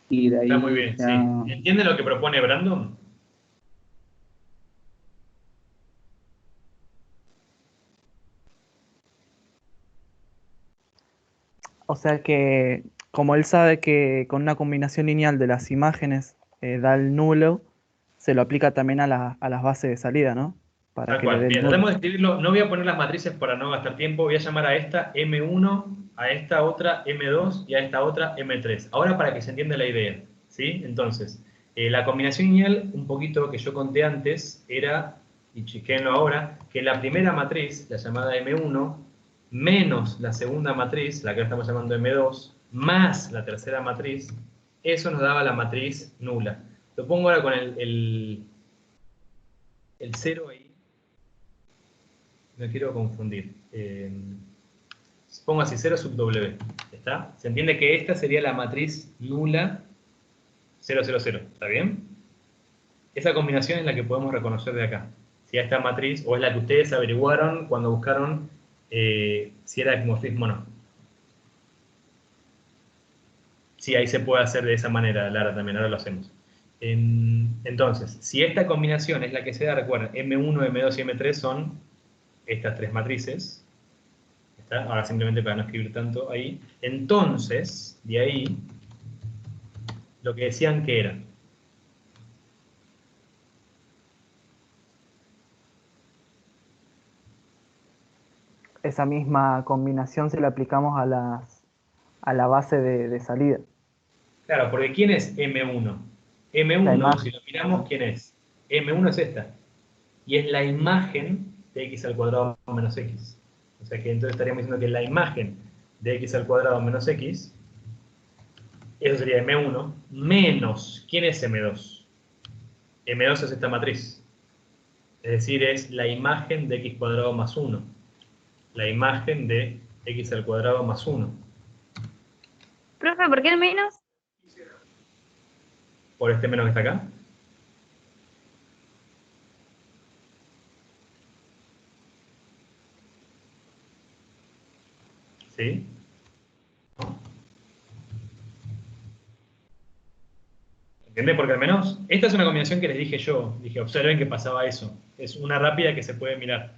Y de Está muy ahí bien, ya... sí. ¿Entiende lo que propone Brandon? o sea que como él sabe que con una combinación lineal de las imágenes da el nulo, se lo aplica también a las bases de salida, ¿no? Para Tal que le cual. dé el Bien, nulo. tratemos de escribirlo. No voy a poner las matrices para no gastar tiempo. Voy a llamar a esta M1, a esta otra M2 y a esta otra M3. Ahora para que se entienda la idea. ¿Sí? Entonces, la combinación lineal, un poquito que yo conté antes, era, y chequéenlo ahora, que la primera matriz, la llamada M1, menos la segunda matriz, la que ahora estamos llamando M2, más la tercera matriz, eso nos daba la matriz nula. Lo pongo ahora con el 0 ahí. No quiero confundir. Pongo así, 0 sub W. ¿Está? Se entiende que esta sería la matriz nula 0, 0, 0. ¿Está bien? Esa combinación es la que podemos reconocer de acá. Si esta matriz, o es la que ustedes averiguaron cuando buscaron si era dimorfismo o no. Sí, ahí se puede hacer de esa manera, Lara, también, ahora lo hacemos. Entonces, si esta combinación es la que se da, recuerden, M1, M2 y M3 son estas tres matrices. ¿Está? Ahora simplemente para no escribir tanto ahí. Entonces, de ahí, lo que decían que era. Esa misma combinación se la aplicamos a la base de salida. Claro, porque ¿quién es M1? La M1, imagen. si lo miramos, ¿quién es? M1 es esta. Y es la imagen de x al cuadrado menos x. O sea que entonces estaríamos diciendo que la imagen de x al cuadrado menos x, eso sería M1, menos, ¿quién es M2? M2 es esta matriz. Es decir, es la imagen de x cuadrado más 1. La imagen de x al cuadrado más 1. Profe, ¿por qué el menos? Por este menos que está acá. ¿Sí? ¿No? ¿Entienden por qué al menos? Esta es una combinación que les dije yo. Dije, observen que pasaba eso. Es una rápida que se puede mirar.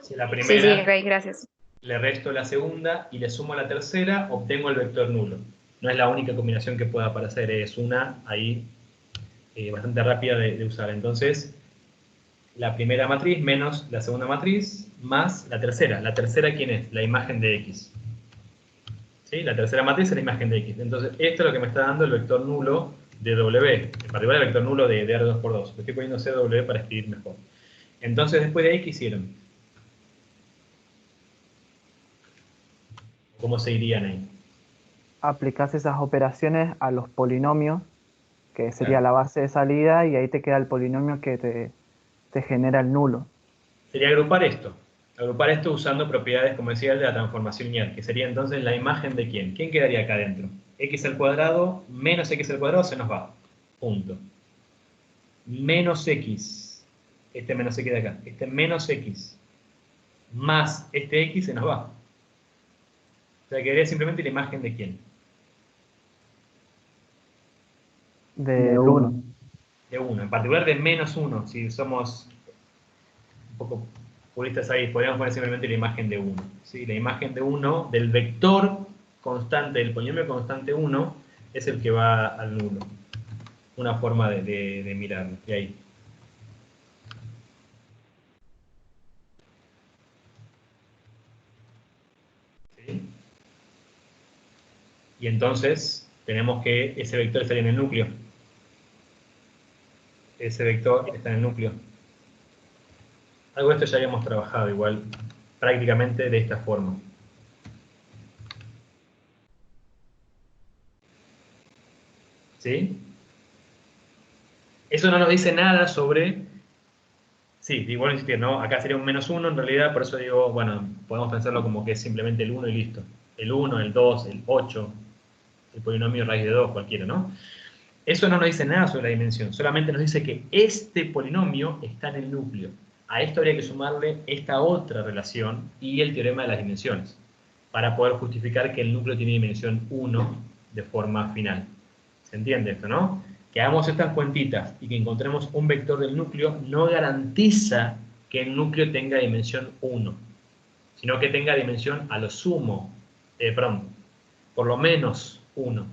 Si la Sí, primera, ok, gracias. le resto la segunda y le sumo la tercera, obtengo el vector nulo. No es la única combinación que pueda aparecer, es una ahí bastante rápida de usar. Entonces, la primera matriz menos la segunda matriz más la tercera. ¿La tercera quién es? La imagen de x. ¿Sí? La tercera matriz es la imagen de x. Entonces, esto es lo que me está dando el vector nulo de W. En particular el vector nulo de R2×2. Le estoy poniendo CW para escribir mejor. Entonces, después de ahí, ¿qué hicieron? ¿Cómo se irían ahí? Aplicás esas operaciones a los polinomios, que sería Claro. la base de salida, y ahí te queda el polinomio que te genera el nulo. Sería agrupar esto. Agrupar esto usando propiedades, como decía, de la transformación lineal, que sería entonces la imagen de quién. ¿Quién quedaría acá adentro? X al cuadrado menos X al cuadrado se nos va. Punto. Menos X. Este menos se queda acá. Este menos X. Más este X se nos va. O sea, quedaría simplemente la imagen de quién. Del 1. De 1. En particular de menos 1. Si somos un poco puristas ahí, podríamos poner simplemente la imagen de 1. ¿Sí? La imagen de 1 del vector constante, del polinomio constante 1, es el que va al nulo. Una forma de mirarlo. Y ahí. ¿Sí? Y entonces tenemos que ese vector estaría en el núcleo. Ese vector está en el núcleo. Algo de esto ya habíamos trabajado igual, prácticamente de esta forma. ¿Sí? Eso no nos dice nada sobre... Sí, igual insistir, ¿no? Acá sería un menos 1 en realidad, por eso digo, bueno, podemos pensarlo como que es simplemente el 1 y listo. El 1, el 2, el 8, el polinomio raíz de 2, cualquiera, ¿no? Eso no nos dice nada sobre la dimensión, solamente nos dice que este polinomio está en el núcleo. A esto habría que sumarle esta otra relación y el teorema de las dimensiones, para poder justificar que el núcleo tiene dimensión 1 de forma final. ¿Se entiende esto, no? Que hagamos estas cuentitas y que encontremos un vector del núcleo no garantiza que el núcleo tenga dimensión 1, sino que tenga dimensión a lo sumo, por lo menos 1.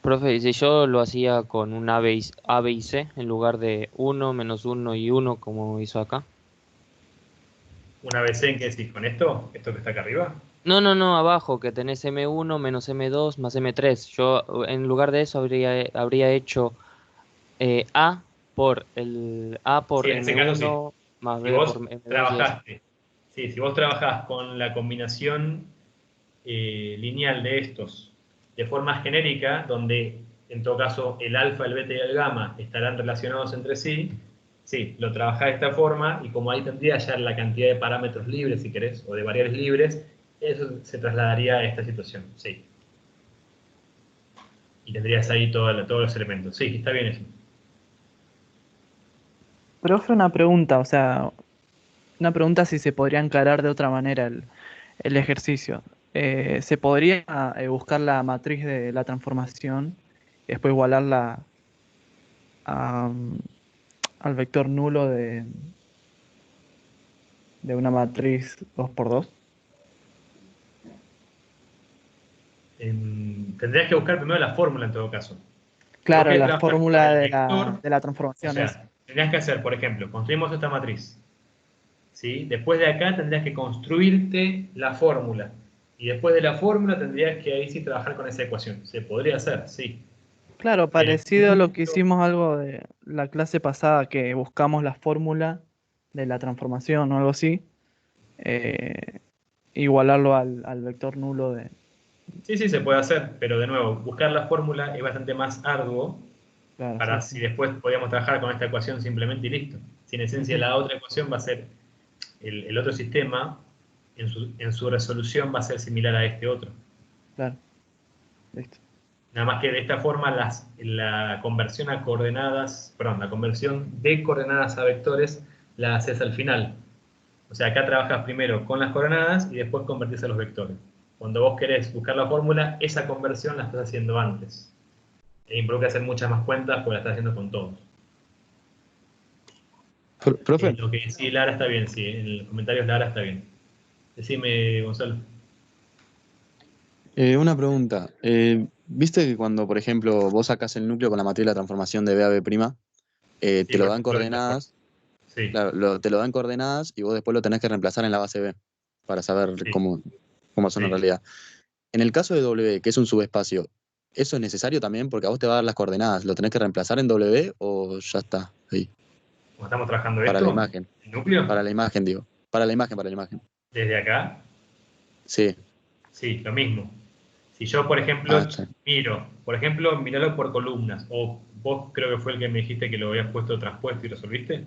Profe, si yo lo hacía con un A, B y C en lugar de 1, menos 1 y 1 como hizo acá. ¿Una vez en qué decís? ¿Con esto? ¿Esto que está acá arriba? No, abajo, que tenés M1 menos M2 más M3. Yo en lugar de eso habría hecho A por Sí, en ese caso sí. M1 más Si B por vos M2 y eso. trabajaste, sí, si vos trabajás con la combinación lineal de estos de forma genérica, donde en todo caso el alfa, el beta y el gamma estarán relacionados entre sí, sí, lo trabajás de esta forma y como ahí tendrías ya la cantidad de parámetros libres, si querés, o de variables libres, eso se trasladaría a esta situación, sí. Y tendrías ahí todos los elementos. Sí, está bien eso. Profe, una pregunta, o sea, una pregunta si se podría encarar de otra manera el ejercicio. ¿Se podría buscar la matriz de la transformación y después igualarla al vector nulo de una matriz 2×2? Tendrías que buscar primero la fórmula en todo caso. Claro, Vos la querés trabajar con fórmula el de vector, la o transformación es. sea, tendrías que hacer, por ejemplo, construimos esta matriz. ¿Sí? Después de acá tendrías que construirte la fórmula. Y después de la fórmula tendrías que ahí sí trabajar con esa ecuación. Se podría hacer, sí. Claro, El parecido a lo que punto- hicimos algo de la clase pasada, que buscamos la fórmula de la transformación o algo así, igualarlo al vector nulo de... Sí, sí, se puede hacer, pero de nuevo, buscar la fórmula es bastante más arduo Claro, para sí, si sí. después podíamos trabajar con esta ecuación simplemente y listo. Si en esencia Ujú. la otra ecuación va a ser, el otro sistema, en su resolución va a ser similar a este otro. Claro, listo. Nada más que de esta forma la conversión a coordenadas, perdón, la conversión de coordenadas a vectores la haces al final. O sea, acá trabajas primero con las coordenadas y después convertís a los vectores. Cuando vos querés buscar la fórmula, esa conversión la estás haciendo antes. E involucra hacer muchas más cuentas porque la estás haciendo con todos. Profe, Lo que sí, Lara está bien, sí. En los comentarios Lara está bien. Decime, Gonzalo. una pregunta. ¿Viste que cuando, por ejemplo, vos sacás el núcleo con la matriz de la transformación de B a B', Sí, te lo por dan ejemplo, de esta forma. coordenadas? Sí, Claro, te lo dan coordenadas y vos después lo tenés que reemplazar en la base B para saber sí, cómo son en sí. realidad. En el caso de W, que es un subespacio, ¿eso es necesario también? Porque a vos te va a dar las coordenadas. ¿Lo tenés que reemplazar en W o ya está ahí? ¿Cómo estamos trabajando Para la esto? imagen. ¿El núcleo? Para la imagen, digo. Para la imagen. Desde acá. Sí. Sí, lo mismo. Si yo, por ejemplo, Sí. miralo por columnas, o vos creo que fue el que me dijiste que lo habías puesto transpuesto y resolviste.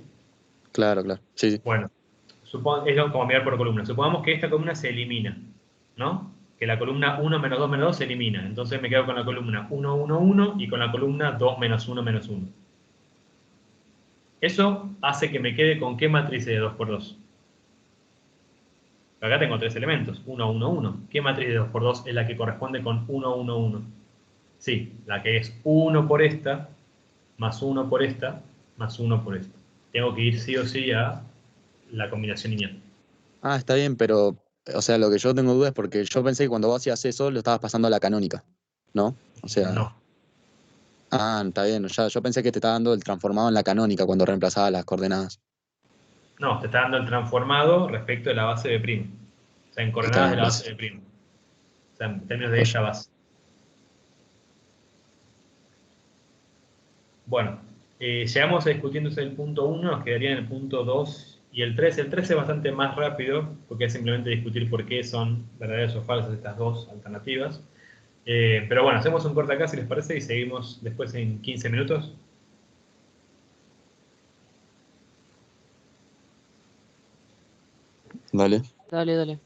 Claro, claro. Sí, sí. Bueno, es como mirar por columnas. Supongamos que esta columna se elimina, ¿no? Que la columna 1 menos 2 menos 2 se elimina. Entonces me quedo con la columna 1, 1, 1 y con la columna 2 menos 1 menos 1. Eso hace que me quede con qué matriz de 2 por 2. Acá tengo tres elementos, 1, 1, 1. ¿Qué matriz de 2 por 2 es la que corresponde con 1, 1, 1? Sí, la que es 1 por esta, más 1 por esta, más 1 por esta. Tengo que ir sí o sí a la combinación lineal. Está bien, pero, o sea, lo que yo tengo duda es porque yo pensé que cuando vos hacías eso lo estabas pasando a la canónica, ¿no? O sea, No, está bien, ya, yo pensé que te estaba dando el transformado en la canónica cuando reemplazaba las coordenadas. no, te está dando el transformado respecto de la base de primo. O sea, en Está coordenadas de bien, la base gracias. de primo. O sea, en términos de Joya. esa base. Bueno, llegamos a discutiendo el punto 1, nos quedaría en el punto 2 y el 3. El 3 es bastante más rápido, porque es simplemente discutir por qué son verdaderas o falsas estas dos alternativas. Pero bueno, hacemos un corte acá, si les parece, y seguimos después en 15 minutos. Dale. Dale, dale.